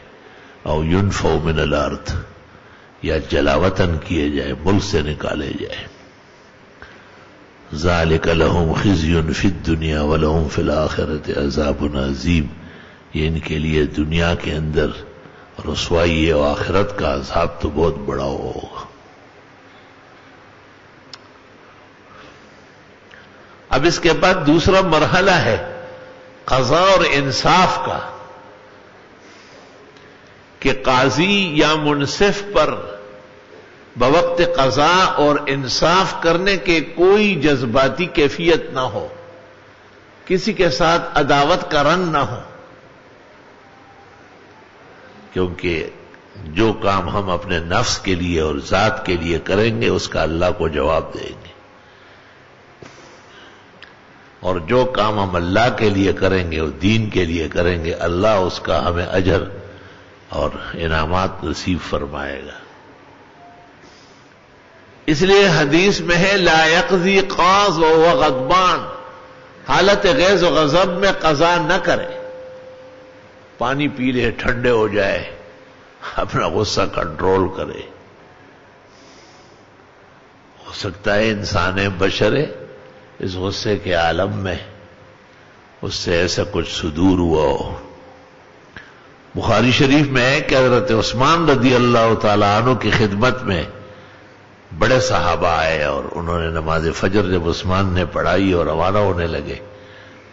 او ينفوا من الارض، یا جلاوطن کیے جائے، ملک سے نکالے جائے. ذالک لہم خزی فی الدنیا ولہم فی الآخرۃ عذاب عظیم، یہ ان کے لیے دنیا کے اندر رسوائی ہے، اور آخرت کا عذاب تو بہت بڑا ہوگا. اب اس کے بعد دوسرا مرحلہ ہے قضاء اور انصاف کا، کہ قاضی یا منصف پر بوقت قضاء اور انصاف کرنے کے کوئی جذباتی کیفیت نہ ہو، کسی کے ساتھ عداوت کا رنگ نہ ہو، کیونکہ جو کام ہم اپنے نفس کے لیے اور ذات کے لیے کریں گے اس کا اللہ کو جواب دیں گے، اور جو کام ہم اللہ کے لیے کریں گے اور دین کے لیے کریں گے اللہ اس کا ہمیں اجر اور انعامات نصیب فرمائے گا. اس لیے حدیث میں ہے لا یقضی قاض وهو غضبان، حالت غیظ و غضب میں قضا نہ کرے، پانی پی لے ٹھنڈے ہو جائے، اپنا غصہ کنٹرول کرے. ہو سکتا ہے انسان بشر ہے، اس غصے کے عالم میں اس سے ایسا کچھ صدور ہوا ہو. بخاری شریف میں ہے کہ حضرت عثمان رضی اللہ تعالیٰ عنہ کی خدمت میں بڑے صحابہ آئے، اور انہوں نے نماز فجر جب عثمان نے پڑھائی اور روانہ ہونے لگے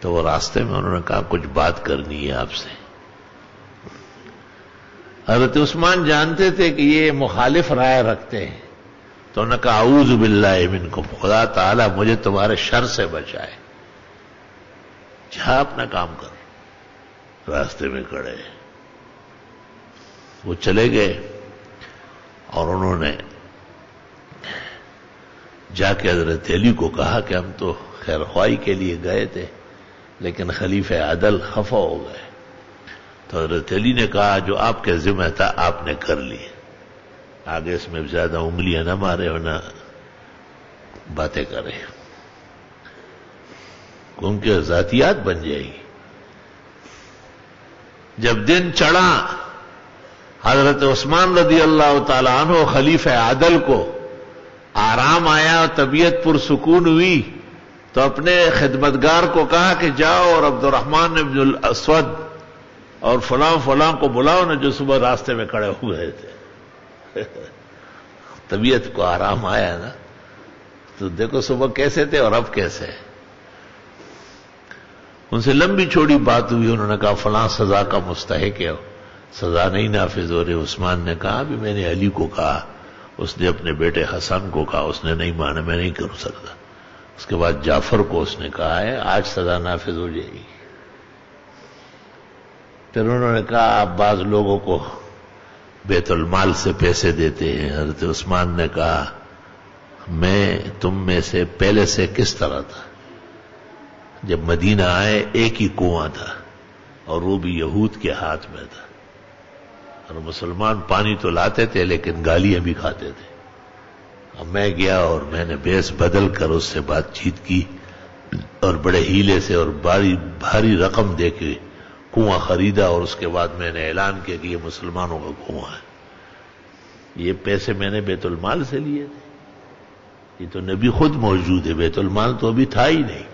تو وہ راستے میں انہوں نے کہا کچھ بات کرنی ہے آپ سے. حضرت عثمان جانتے تھے کہ یہ مخالف رائے رکھتے ہیں، تو انہوں نے کہا اعوذ باللہ منکم، خدا تعالیٰ مجھے تمہارے شر سے بچائے. جہاں اپنا کام کر، راستے میں کھڑے. وہ چلے گئے اور انہوں نے جا کے حضرت علی کو کہا کہ ہم تو خیر خواہی کے لیے گئے تھے لیکن خلیفہ عدل خفا ہو گئے. تو حضرت علی نے کہا جو آپ کے ذمہ تھا آپ نے کر لی، آگے اس میں زیادہ انگلیاں نہ مارے اور نہ باتیں کرے، کیونکہ ذاتیات بن جائے گی. جب دن چڑھا حضرت عثمان رضی اللہ تعالیٰ عنہ خلیفہ عادل کو آرام آیا اور طبیعت پرسکون ہوئی تو اپنے خدمتگار کو کہا کہ جاؤ اور عبد الرحمن بن الاسود اور فلاں فلاں کو بلاؤ نا جو صبح راستے میں کھڑے ہوئے تھے. طبیعت کو آرام آیا نا تو دیکھو صبح کیسے تھے اور اب کیسے. ان سے لمبی چوڑی بات ہوئی، انہوں نے کہا فلاں سزا کا مستحق ہے، سزا نہیں نافذ ہو رہی. عثمان نے کہا بھی میں نے علی کو کہا، اس نے اپنے بیٹے حسن کو کہا، اس نے نہیں مانا، میں نہیں کر سکتا. اس کے بعد جعفر کو اس نے کہا ہے آج سزا نافذ ہو جائے گی. پھر انہوں نے کہا آپ بعض لوگوں کو بیت المال سے پیسے دیتے ہیں. حضرت عثمان نے کہا میں تم میں سے پہلے سے کس طرح تھا؟ جب مدینہ آئے ایک ہی کنواں تھا اور وہ بھی یہود کے ہاتھ میں تھا، اور مسلمان پانی تو لاتے تھے لیکن گالیاں بھی کھاتے تھے. اب میں گیا اور میں نے بیس بدل کر اس سے بات چیت کی اور بڑے ہیلے سے اور بھاری رقم دے کے کنواں خریدا، اور اس کے بعد میں نے اعلان کیا کہ یہ مسلمانوں کا کنواں ہے. یہ پیسے میں نے بیت المال سے لیے تھے. یہ تو نبی خود موجود ہے، بیت المال تو ابھی تھا ہی نہیں.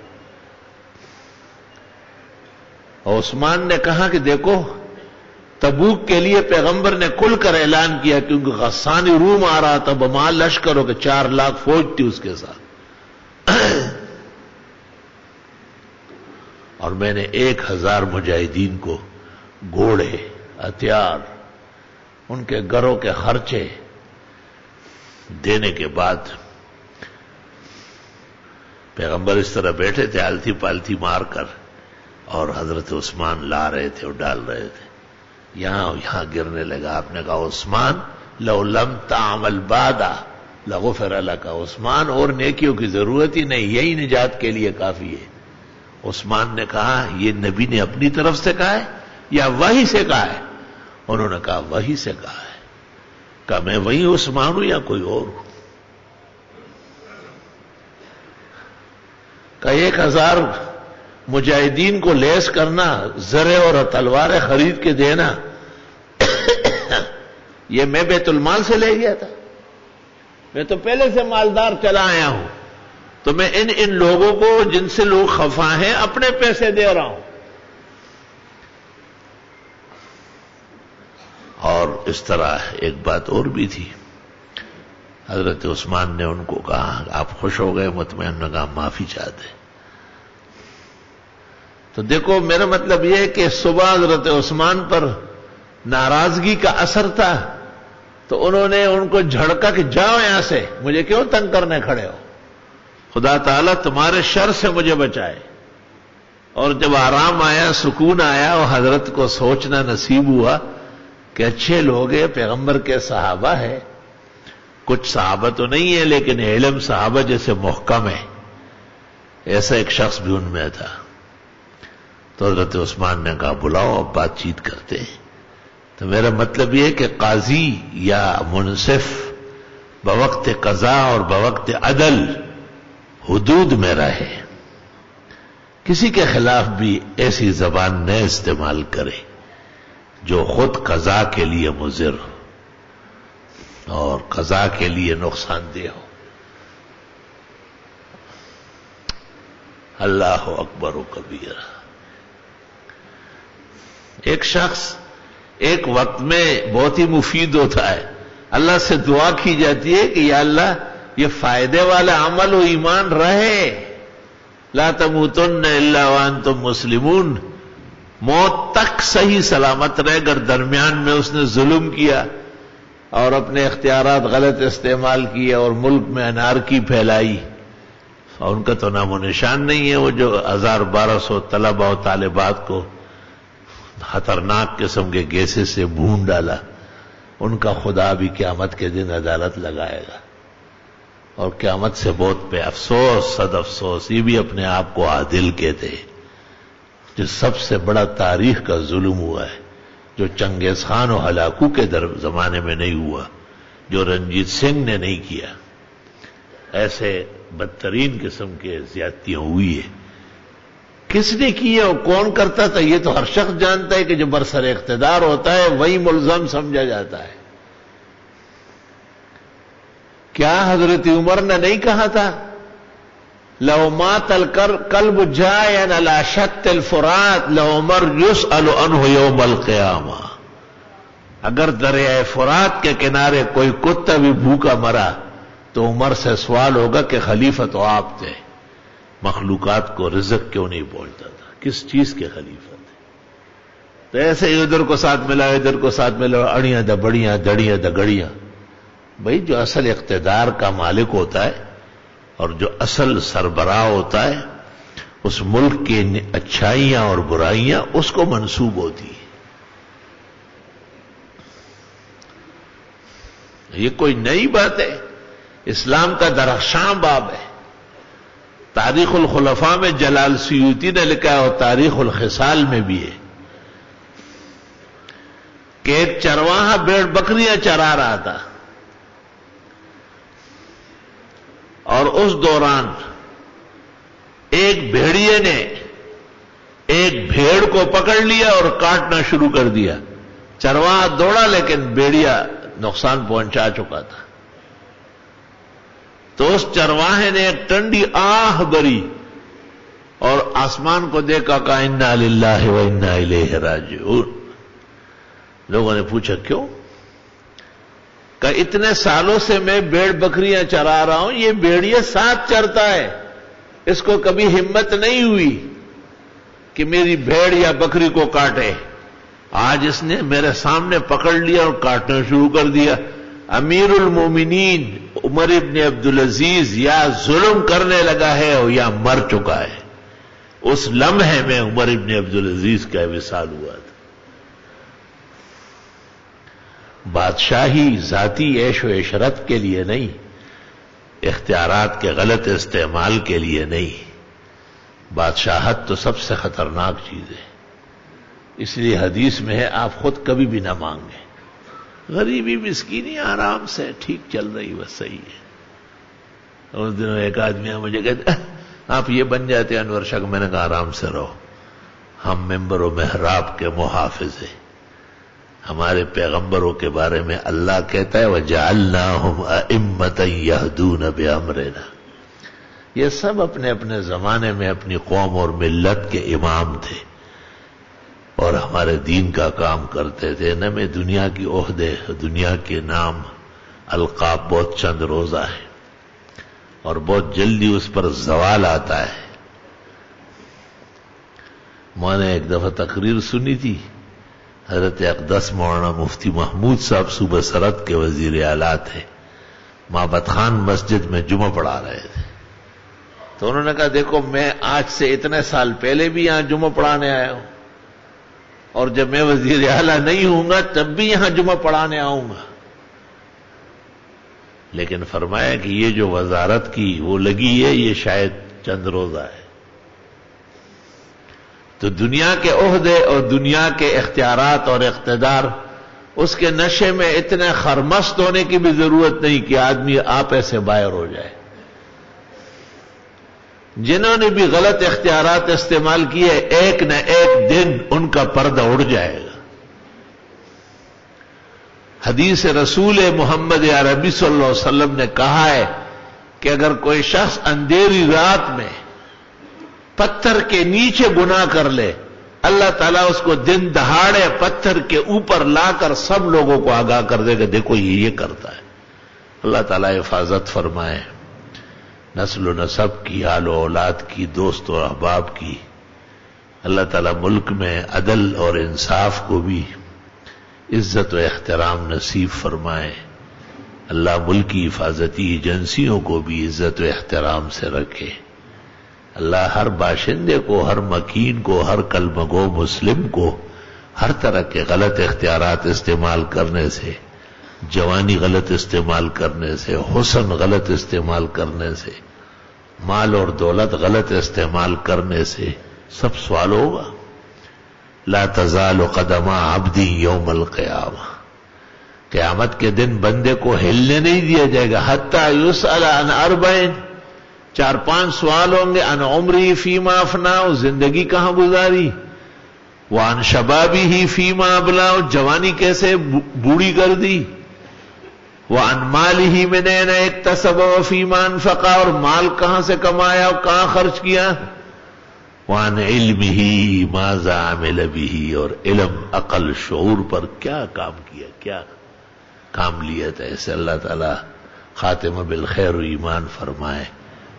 اور عثمان نے کہا کہ دیکھو تبوک کے لیے پیغمبر نے کھل کر اعلان کیا کیونکہ غسان روم آ رہا تھا بمال لشکروں کے 4 لاکھ فوج تھی اس کے ساتھ، اور میں نے 1000 مجاہدین کو گھوڑے، ہتھیار، ان کے گھروں کے خرچے دینے کے بعد پیغمبر اس طرح بیٹھے تھے آلتی پالتی مار کر، اور حضرت عثمان لا رہے تھے اور ڈال رہے تھے، یہاں گرنے لگا. آپ نے کہا عثمان لو لم تعمل بعدا لغفر لك، عثمان اور نیکیوں کی ضرورت ہی نہیں، یہی نجات کے لیے کافی ہے. عثمان نے کہا یہ نبی نے اپنی طرف سے کہا ہے یا وحی سے کہا ہے؟ انہوں نے کہا وحی سے کہا ہے. کہا میں وہی عثمان ہوں یا کوئی اور ہوں؟ کہا 1000 مجاہدین کو لیس کرنا، زرے اور تلواریں خرید کے دینا، یہ میں بیت المال سے لے گیا تھا؟ میں تو پہلے سے مالدار چلا آیا ہوں، تو میں ان لوگوں کو جن سے لوگ خفا ہیں اپنے پیسے دے رہا ہوں. اور اس طرح ایک بات اور بھی تھی، حضرت عثمان نے ان کو کہا آپ خوش ہو گئے؟ مطمئن نے کہا معافی چاہتے. تو دیکھو میرا مطلب یہ ہے کہ صبح حضرت عثمان پر ناراضگی کا اثر تھا، تو انہوں نے ان کو جھڑکا کہ جاؤ یہاں سے، مجھے کیوں تنگ کرنے کھڑے ہو، خدا تعالیٰ تمہارے شر سے مجھے بچائے. اور جب آرام آیا، سکون آیا، اور حضرت کو سوچنا نصیب ہوا کہ اچھے لوگ ہیں، پیغمبر کے صحابہ ہے، کچھ صحابہ تو نہیں ہے لیکن علم صحابہ جیسے محکم ہے، ایسا ایک شخص بھی ان میں تھا. تو حضرت عثمان نے کہا بلاؤ اب بات چیت کرتے ہیں. تو میرا مطلب یہ ہے کہ قاضی یا منصف بوقت قضا اور بوقت عدل حدود میں رہے، کسی کے خلاف بھی ایسی زبان نہ استعمال کرے جو خود قضا کے لیے مضر اور قضا کے لیے نقصان دہ ہو. اللہ اکبر و کبیرہ. ایک شخص ایک وقت میں بہت ہی مفید ہوتا ہے، اللہ سے دعا کی جاتی ہے کہ یا اللہ یہ فائدے والا عمل و ایمان رہے، لا تموتن الا وانتم مسلمون، موت تک صحیح سلامت رہے. اگر درمیان میں اس نے ظلم کیا اور اپنے اختیارات غلط استعمال کیے اور ملک میں انارکی پھیلائی، اور ان کا تو نام و نشان نہیں ہے. وہ جو 1200 طلبہ و طالبات کو خطرناک قسم کے گیسے سے بھون ڈالا، ان کا خدا بھی قیامت کے دن عدالت لگائے گا. اور قیامت سے بہت پہ افسوس، صد افسوس، یہ بھی اپنے آپ کو عادل کہتے ہیں، جو سب سے بڑا تاریخ کا ظلم ہوا ہے، جو چنگیز خان و ہلاکو کے زمانے میں نہیں ہوا، جو رنجیت سنگھ نے نہیں کیا. ایسے بدترین قسم کے زیادتیاں ہوئی ہے. کس نے کی ہے اور کون کرتا تھا یہ تو ہر شخص جانتا ہے کہ جو برسر اقتدار ہوتا ہے وہی ملزم سمجھا جاتا ہے. کیا حضرت عمر نے نہیں کہا تھا لو مات الکلب جائعا علی شط الفرات لعمر یسأل عنہ یوم القیامہ، اگر دریائے فرات کے کنارے کوئی کتا بھی بھوکا مرا تو عمر سے سوال ہوگا کہ خلیفہ تو آپ تھے، مخلوقات کو رزق کیوں نہیں پہنچتا تھا، کس چیز کے خلیفہ تھے؟ تو ایسے ہی ادھر کو ساتھ ملا، ادھر کو ساتھ ملا، اڑیاں دا بڑیاں، دڑیاں دا گڑیاں. بھئی جو اصل اقتدار کا مالک ہوتا ہے اور جو اصل سربراہ ہوتا ہے، اس ملک کی اچھائیاں اور برائیاں اس کو منسوب ہوتی ہیں. یہ کوئی نئی بات ہے، اسلام کا درخشاں باب ہے. تاریخ الخلفاء میں جلال سیوطی نے لکھا ہے اور تاریخ الخصال میں بھی ہے کہ ایک چرواہا بھیڑ بکریاں چرا رہا تھا، اور اس دوران ایک بھیڑیے نے ایک بھیڑ کو پکڑ لیا اور کاٹنا شروع کر دیا. چرواہا دوڑا لیکن بھیڑیا نقصان پہنچا چکا تھا. تو اس چرواہے نے ایک ٹنڈی آہ بری اور آسمان کو دیکھا، کہا انا للہ و انا الیہ راجعون۔ لوگوں نے پوچھا کیوں؟ کہ اتنے سالوں سے میں بھیڑ بکریاں چرا رہا ہوں، یہ بھیڑیے ساتھ چرتا ہے، اس کو کبھی ہمت نہیں ہوئی کہ میری بھیڑ یا بکری کو کاٹے، آج اس نے میرے سامنے پکڑ لیا اور کاٹنا شروع کر دیا۔ امیر المومنین عمر ابن عبدالعزیز یا ظلم کرنے لگا ہے اور یا مر چکا ہے۔ اس لمحے میں عمر ابن عبدالعزیز کا وصال ہوا تھا۔ بادشاہی ذاتی عیش و عشرت کے لیے نہیں، اختیارات کے غلط استعمال کے لیے نہیں، بادشاہت تو سب سے خطرناک چیز ہے۔ اس لیے حدیث میں ہے آپ خود کبھی بھی نہ مانگیں، غریبی مسکینی آرام سے ٹھیک چل رہی بس صحیح ہے۔ اس دنوں ایک آدمی مجھے کہتے آپ یہ بن جاتے انور شاہ، میں نے کہا آرام سے رہو، ہم ممبر و محراب کے محافظ ہیں۔ ہمارے پیغمبروں کے بارے میں اللہ کہتا ہے وَجَعَلْنَاهُمْ أَئِمَّةً يَهْدُونَ بِأَمْرِنَا۔ یہ سب اپنے اپنے زمانے میں اپنی قوم اور ملت کے امام تھے اور ہمارے دین کا کام کرتے تھے۔ نہ میں دنیا کی عہدے، دنیا کے نام، القاب بہت چند روزہ ہے اور بہت جلدی اس پر زوال آتا ہے۔ میں نے ایک دفعہ تقریر سنی تھی، حضرت اقدس مولانا مفتی محمود صاحب صوبہ سرحد کے وزیر اعلیٰ تھے، معبد خان مسجد میں جمعہ پڑھا رہے تھے، تو انہوں نے کہا دیکھو میں آج سے اتنے سال پہلے بھی یہاں جمعہ پڑھانے آیا ہوں اور جب میں وزیر اعلیٰ نہیں ہوں گا تب بھی یہاں جمعہ پڑھانے آؤں گا، لیکن فرمایا کہ یہ جو وزارت کی وہ لگی ہے یہ شاید چند روزہ ہے۔ تو دنیا کے عہدے اور دنیا کے اختیارات اور اقتدار، اس کے نشے میں اتنے خرمست ہونے کی بھی ضرورت نہیں کہ آدمی آپے سے باہر ہو جائے۔ جنہوں نے بھی غلط اختیارات استعمال کیے ایک نہ ایک دن ان کا پردہ اڑ جائے گا۔ حدیث رسول محمد عربی صلی اللہ علیہ وسلم نے کہا ہے کہ اگر کوئی شخص اندھیری رات میں پتھر کے نیچے گناہ کر لے، اللہ تعالیٰ اس کو دن دہاڑے پتھر کے اوپر لا کر سب لوگوں کو آگاہ کر دے گا دیکھو یہ کرتا ہے۔ اللہ تعالیٰ حفاظت فرمائے نسل و نسب کی، آل و اولاد کی، دوست و احباب کی۔ اللہ تعالیٰ ملک میں عدل اور انصاف کو بھی عزت و احترام نصیب فرمائے۔ اللہ ملکی حفاظتی ایجنسیوں کو بھی عزت و احترام سے رکھے۔ اللہ ہر باشندے کو، ہر مکین کو، ہر کلمہ گو مسلم کو ہر طرح کے غلط اختیارات استعمال کرنے سے، جوانی غلط استعمال کرنے سے، حسن غلط استعمال کرنے سے، مال اور دولت غلط استعمال کرنے سے سب سوال ہوگا۔ لا تزال قدم عبد یوم القیامہ، قیامت کے دن بندے کو ہلنے نہیں دیا جائے گا حتی یسأل عن اربعین، 4-5 سوال ہوں گے۔ عن عمری فیما افناہ، زندگی کہاں گزاری، وعن شبابی فیما ابلاہ، جوانی کیسے بوڑھی کر دی، وعن مالہ من این اکتسب وفیما انفق، اور مال کہاں سے کمایا اور کہاں خرچ کیا، وعن علمہ ماذا عمل بہ، اور علم، عقل، شعور پر کیا کام کیا، کیا کام لیا تھا۔ اسے اللہ تعالی خاتمہ بالخیر و ایمان فرمائے،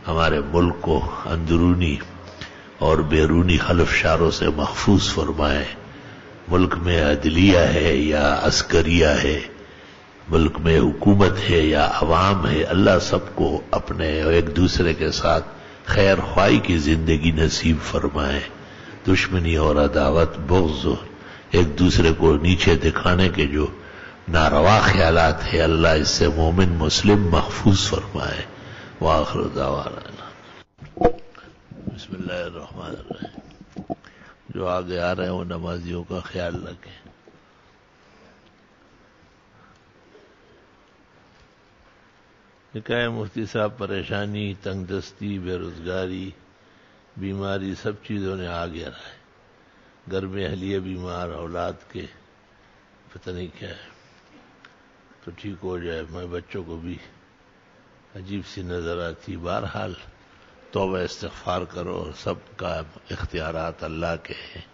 ہمارے ملک کو اندرونی اور بیرونی خلف شاروں سے محفوظ فرمائے۔ ملک میں عدلیہ ہے یا عسکریہ ہے، ملک میں حکومت ہے یا عوام ہے، اللہ سب کو اپنے ایک دوسرے کے ساتھ خیر خواہی کی زندگی نصیب فرمائے۔ دشمنی اور عداوت، بغض، ایک دوسرے کو نیچے دکھانے کے جو ناروا خیالات ہیں اللہ اس سے مومن مسلم محفوظ فرمائے۔ وآخر دعوانا بسم اللہ الرحمن الرحیم۔ جو آگے آ رہے ہیں وہ نمازیوں کا خیال رکھیں۔ کیا ہے مفتی صاحب، پریشانی، تنگ دستی، بے روزگاری، بیماری سب چیزوں نے آ گیا ہے۔ گھر میں اہلیہ بیمار، اولاد کے پتہ نہیں کیا ہے، تو ٹھیک ہو جائے۔ میں بچوں کو بھی عجیب سی نظر آتی. بہرحال توبہ استغفار کرو، اور سب کا اختیارات اللہ کے ہیں.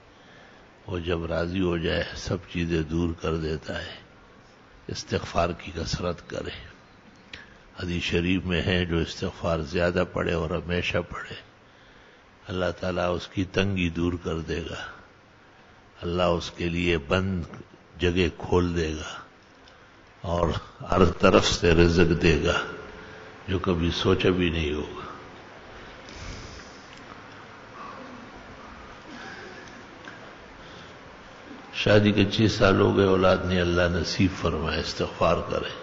وہ جب راضی ہو جائے سب چیزیں دور کر دیتا ہے. استغفار کی کثرت کرے. حدیث شریف میں ہے جو استغفار زیادہ پڑھے اور ہمیشہ پڑھے، اللہ تعالیٰ اس کی تنگی دور کر دے گا. اللہ اس کے لیے بند جگہ کھول دے گا اور ہر طرف سے رزق دے گا جو کبھی سوچا بھی نہیں ہوگا. شادی کے 6 سال ہو گئے، اولاد نے اللہ نصیب فرمائے، استغفار کرے.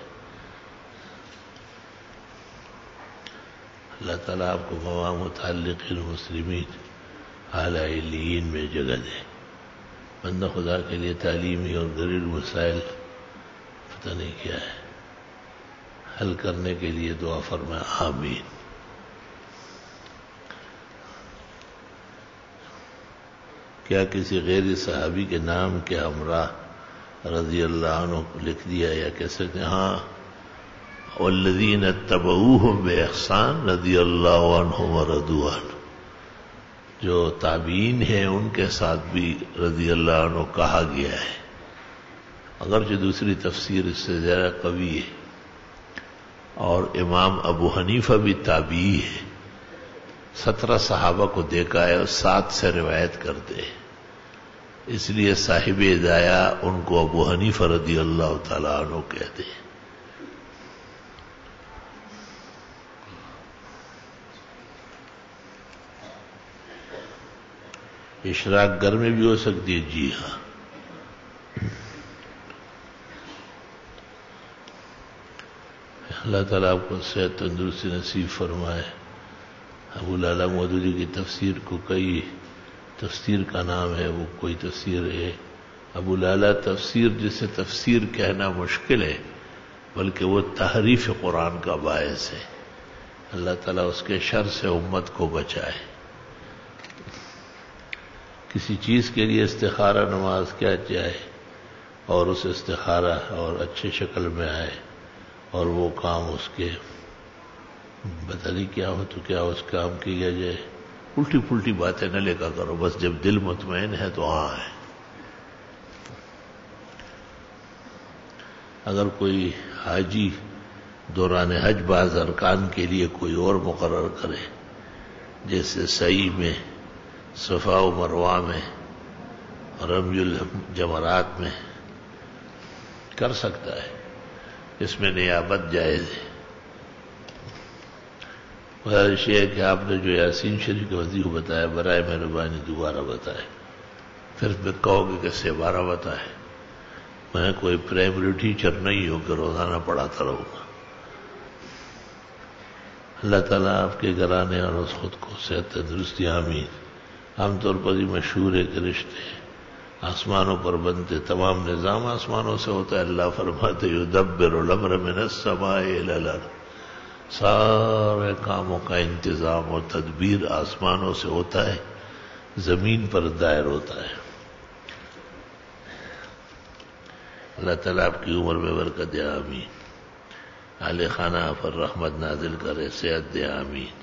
اللہ تعالیٰ آپ کو مواں متعلقین مسلمین اعلیٰ علیین میں جگہ دے. بندہ خدا کے لیے تعلیمی اور گھریلو مسائل پتہ نہیں کیا ہے، حل کرنے کے لیے دعا فرمائے. آمین. کیا کسی غیر صحابی کے نام کے ہمراہ رضی اللہ عنہ کو لکھ دیا یا کیسے؟ ہاں، والذین اتبعوہم بإحسان رضی اللہ عنہم ورضوا عنہ. جو تابعین ہیں ان کے ساتھ بھی رضی اللہ عنہ کہا گیا ہے، اگرچہ دوسری تفسیر اس سے زیادہ قوی ہے. اور امام ابو حنیفہ بھی تابعی ہے، 17 صحابہ کو دیکھا ہے اور 7 سے روایت کرتے ہیں، اس لیے صاحب ہدایہ ان کو ابو حنیفہ رضی اللہ تعالیٰ عنہ کہتے ہیں. اشراق گھر میں بھی ہو سکتی ہے. جی ہاں. اللہ تعالیٰ آپ کو صحت تندرستی نصیب فرمائے. ابو لالا مودودی کی تفسیر کو کئی تفسیر کا نام ہے، وہ کوئی تفسیر ہے ابو لالا تفسیر، جسے تفسیر کہنا مشکل ہے بلکہ وہ تحریف قرآن کا باعث ہے. اللہ تعالیٰ اس کے شر سے امت کو بچائے. کسی چیز کے لیے استخارہ نماز کیا چاہے اور اس استخارہ اور اچھے شکل میں آئے اور وہ کام اس کے پتہ نہیں کیا ہو تو کیا اس کام کیا جائے. الٹی پلٹی باتیں نہ لکھا کرو، بس جب دل مطمئن ہے تو ہاں ہے. اگر کوئی حاجی دوران حج بعض ارکان کے لیے کوئی اور مقرر کرے، جیسے سعی میں، صفا و مروہ میں، رمی الجمرات میں، کر سکتا ہے. اس میں نیابت جائز ہے. گزارش یہ ہے کہ آپ نے جو یاسین شریف کے وظیفہ بتایا، برائے مہربانی دوبارہ بتائے. پھر میں کہو گے کہ 12 بتائے. میں کوئی پرائمری ٹیچر نہیں ہوں کہ روزانہ پڑھاتا رہوں گا. اللہ تعالیٰ آپ کے گھرانے اور اس خود کو صحت تندرستی. آمین. عام طور پر یہ مشہور ہے کہ رشتے آسمانوں پر بنتے، تمام نظام آسمانوں سے ہوتا ہے. اللہ فرماتے یدبر الامر من السماء الی الارض. سارے کاموں کا انتظام اور تدبیر آسمانوں سے ہوتا ہے، زمین پر دائر ہوتا ہے. اللہ تعالیٰ آپ کی عمر میں برکت دے. آمین. اہل خانہ پر رحمت نازل کرے، صحت دے. آمین.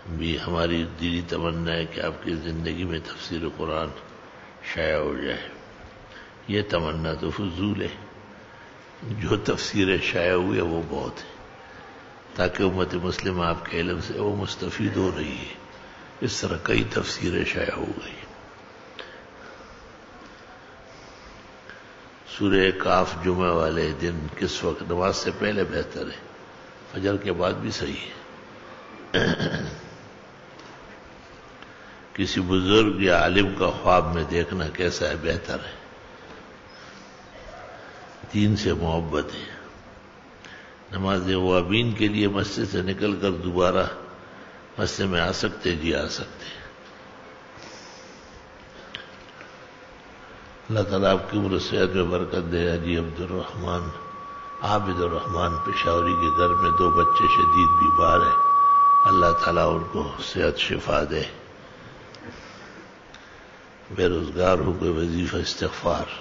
بھی ہماری دلی تمنا ہے کہ آپ کی زندگی میں تفسیر قرآن شائع ہو جائے. یہ تمنا تو فضول ہے، جو تفسیر شائع ہوئی ہے وہ بہت ہے، تاکہ امت مسلم آپ کے علم سے وہ مستفید ہو رہی ہے. اس طرح کئی تفسیریں شائع ہو گئی. سورہ کاف جمعہ والے دن کس وقت؟ نماز سے پہلے بہتر ہے، فجر کے بعد بھی صحیح ہے. کسی بزرگ یا عالم کا خواب میں دیکھنا کیسا ہے؟ بہتر ہے. دین سے محبت ہے. نماز غوابین کے لیے مسجد سے نکل کر دوبارہ مسجد میں آ سکتے؟ جی آ سکتے. اللہ تعالیٰ آپ کی عمر صحت میں برکت دے. حاجی عبد الرحمان عابد الرحمان پشاوری کے گھر میں 2 بچے شدید بیمار ہیں، اللہ تعالیٰ ان کو صحت شفا دے. بے روزگار ہو، کوئی وظیفہ استغفار.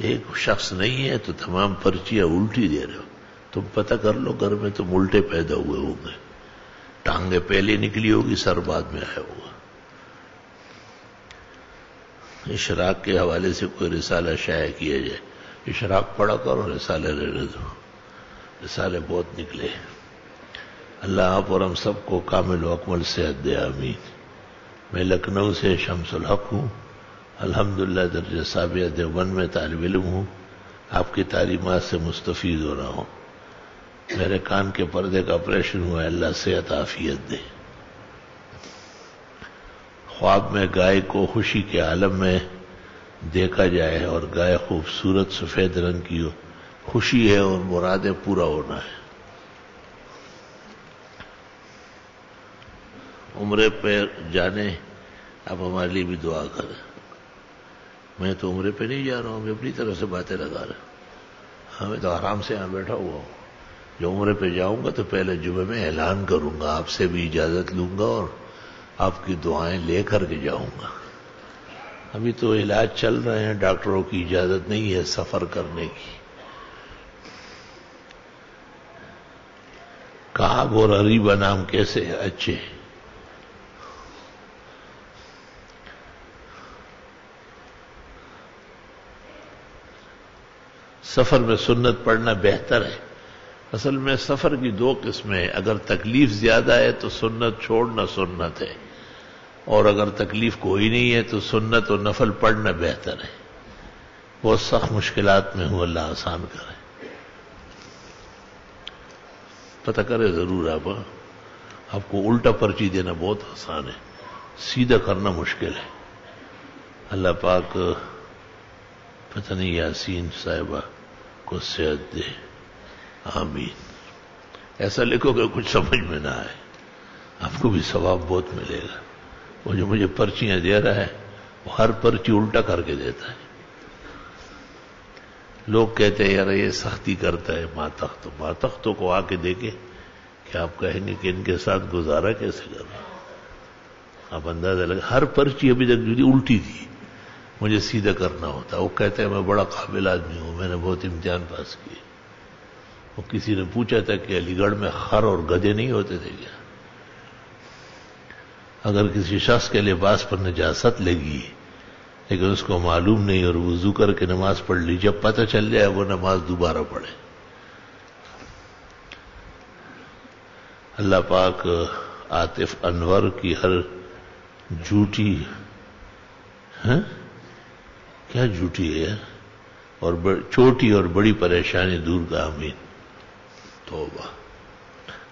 ایک شخص نہیں ہے تو تمام پرچیاں الٹی دے رہے ہو. تم پتہ کر لو گھر میں تم الٹے پیدا ہوئے ہوں گے. ٹانگیں پہلے نکلی ہوگی، سر بعد میں آیا ہوگا. اشراق کے حوالے سے کوئی رسالہ شائع کیا جائے، اشراق پڑھا کرو، رسالے رہنے دو. رسالے بہت نکلے. اللہ آپ اور ہم سب کو کامل و اکمل صحت دے، آمین. میں لکھنؤ سے شمس الحق ہوں، الحمدللہ درجہ سابعہ دیوبند میں طالب علم ہوں. آپ کی تعلیمات سے مستفید ہو رہا ہوں. میرے کان کے پردے کا آپریشن ہوا ہے، اللہ صحت عافیت دے. خواب میں گائے کو خوشی کے عالم میں دیکھا جائے اور گائے خوبصورت سفید رنگ کی ہو، خوشی ہے اور مرادیں پورا ہونا ہے. عمرے پہ جانے آپ ہمارے لیے بھی دعا کریں. میں تو عمرے پہ نہیں جا رہا ہوں، میں اپنی طرف سے باتیں لگا رہا ہوں. میں تو آرام سے یہاں بیٹھا ہوا ہوں. جو عمرے پہ جاؤں گا تو پہلے جمعے میں اعلان کروں گا، آپ سے بھی اجازت لوں گا اور آپ کی دعائیں لے کر کے جاؤں گا. ابھی تو علاج چل رہے ہیں، ڈاکٹروں کی اجازت نہیں ہے سفر کرنے کی. کعب اور عریبہ نام کیسے اچھے؟ سفر میں سنت پڑھنا بہتر ہے. اصل میں سفر کی دو قسمیں، اگر تکلیف زیادہ ہے تو سنت چھوڑنا سنت ہے، اور اگر تکلیف کوئی نہیں ہے تو سنت و نفل پڑھنا بہتر ہے. بہت سخت مشکلات میں ہوں، اللہ آسان کرے. پتہ کرے ضرور آپ کو الٹا پرچی دینا بہت آسان ہے، سیدھا کرنا مشکل ہے. اللہ پاک پتہ نہیں یاسین صاحبہ کو صحت دے، آمین. ایسا لکھو کہ کچھ سمجھ میں نہ آئے، آپ کو بھی ثواب بہت ملے گا. وہ جو مجھے پرچیاں دے رہا ہے وہ ہر پرچی الٹا کر کے دیتا ہے. لوگ کہتے ہیں یار یہ سختی کرتا ہے. ماتختوں کو آ کے دیکھیں کہ آپ کہیں گے کہ ان کے ساتھ گزارا کیسے کر رہا. آپ اندازہ لگا، ہر پرچی ابھی تک جو الٹی تھی، مجھے سیدھا کرنا ہوتا. وہ کہتے ہیں میں بڑا قابل آدمی ہوں، میں نے بہت امتحان پاس کیے. وہ کسی نے پوچھا تھا کہ علی گڑھ میں خر اور گدھے نہیں ہوتے تھے کیا؟ اگر کسی شخص کے لباس پر نجاست لگی لیکن اس کو معلوم نہیں اور وضو کر کے نماز پڑھ لی، جب پتہ چل جائے وہ نماز دوبارہ پڑھے. اللہ پاک عاطف انور کی ہر جھوٹی کیا جھوٹی ہے اور چھوٹی اور بڑی پریشانی دور کا، آمین. توبہ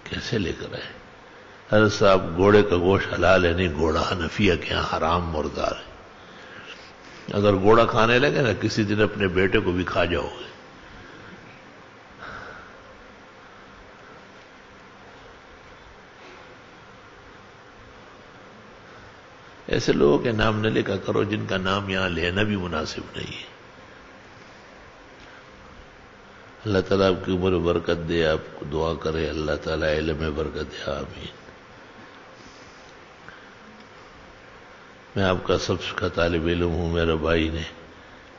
کیسے لے کر آئے؟ حضرت صاحب گھوڑے کا گوشت حلال ہے نہیں، گھوڑا حنفیہ کے یہاں حرام مردار ہے. اگر گھوڑا کھانے لگے نا کسی دن اپنے بیٹے کو بھی کھا جاؤ گے. ایسے لوگوں کے نام نہ لکھا کرو جن کا نام یہاں لینا بھی مناسب نہیں ہے. اللہ تعالیٰ آپ کی عمر برکت دے، آپ کو دعا کرے اللہ تعالیٰ علم میں برکت دے، آمین. میں آپ کا سب کا طالب علم ہوں. میرے بھائی نے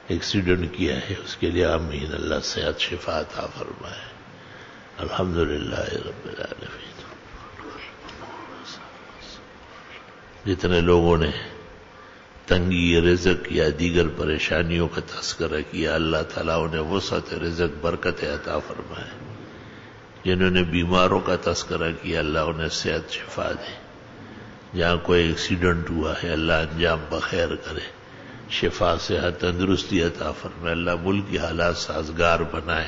ایکسیڈنٹ کیا ہے، اس کے لیے آمین. اللہ صحت شفا عطا فرمائے. الحمدللہ رب العالمین. جتنے لوگوں نے تنگی رزق یا دیگر پریشانیوں کا تذکرہ کیا، اللہ تعالیٰ انہیں وسعت رزق برکت عطا فرمائے. جنہوں نے بیماروں کا تذکرہ کیا، اللہ انہیں صحت شفا دے. جہاں کوئی ایکسیڈنٹ ہوا ہے اللہ انجام بخیر کرے، شفا صحت تندرستی عطا فرمائے. اللہ ملک کی حالات سازگار بنائے.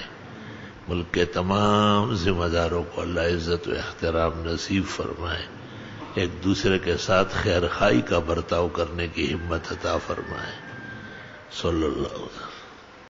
ملک کے تمام ذمہ داروں کو اللہ عزت و احترام نصیب فرمائے. ایک دوسرے کے ساتھ خیر خائی کا برتاؤ کرنے کی ہمت عطا فرمائے. صلی اللہ علیہ وسلم.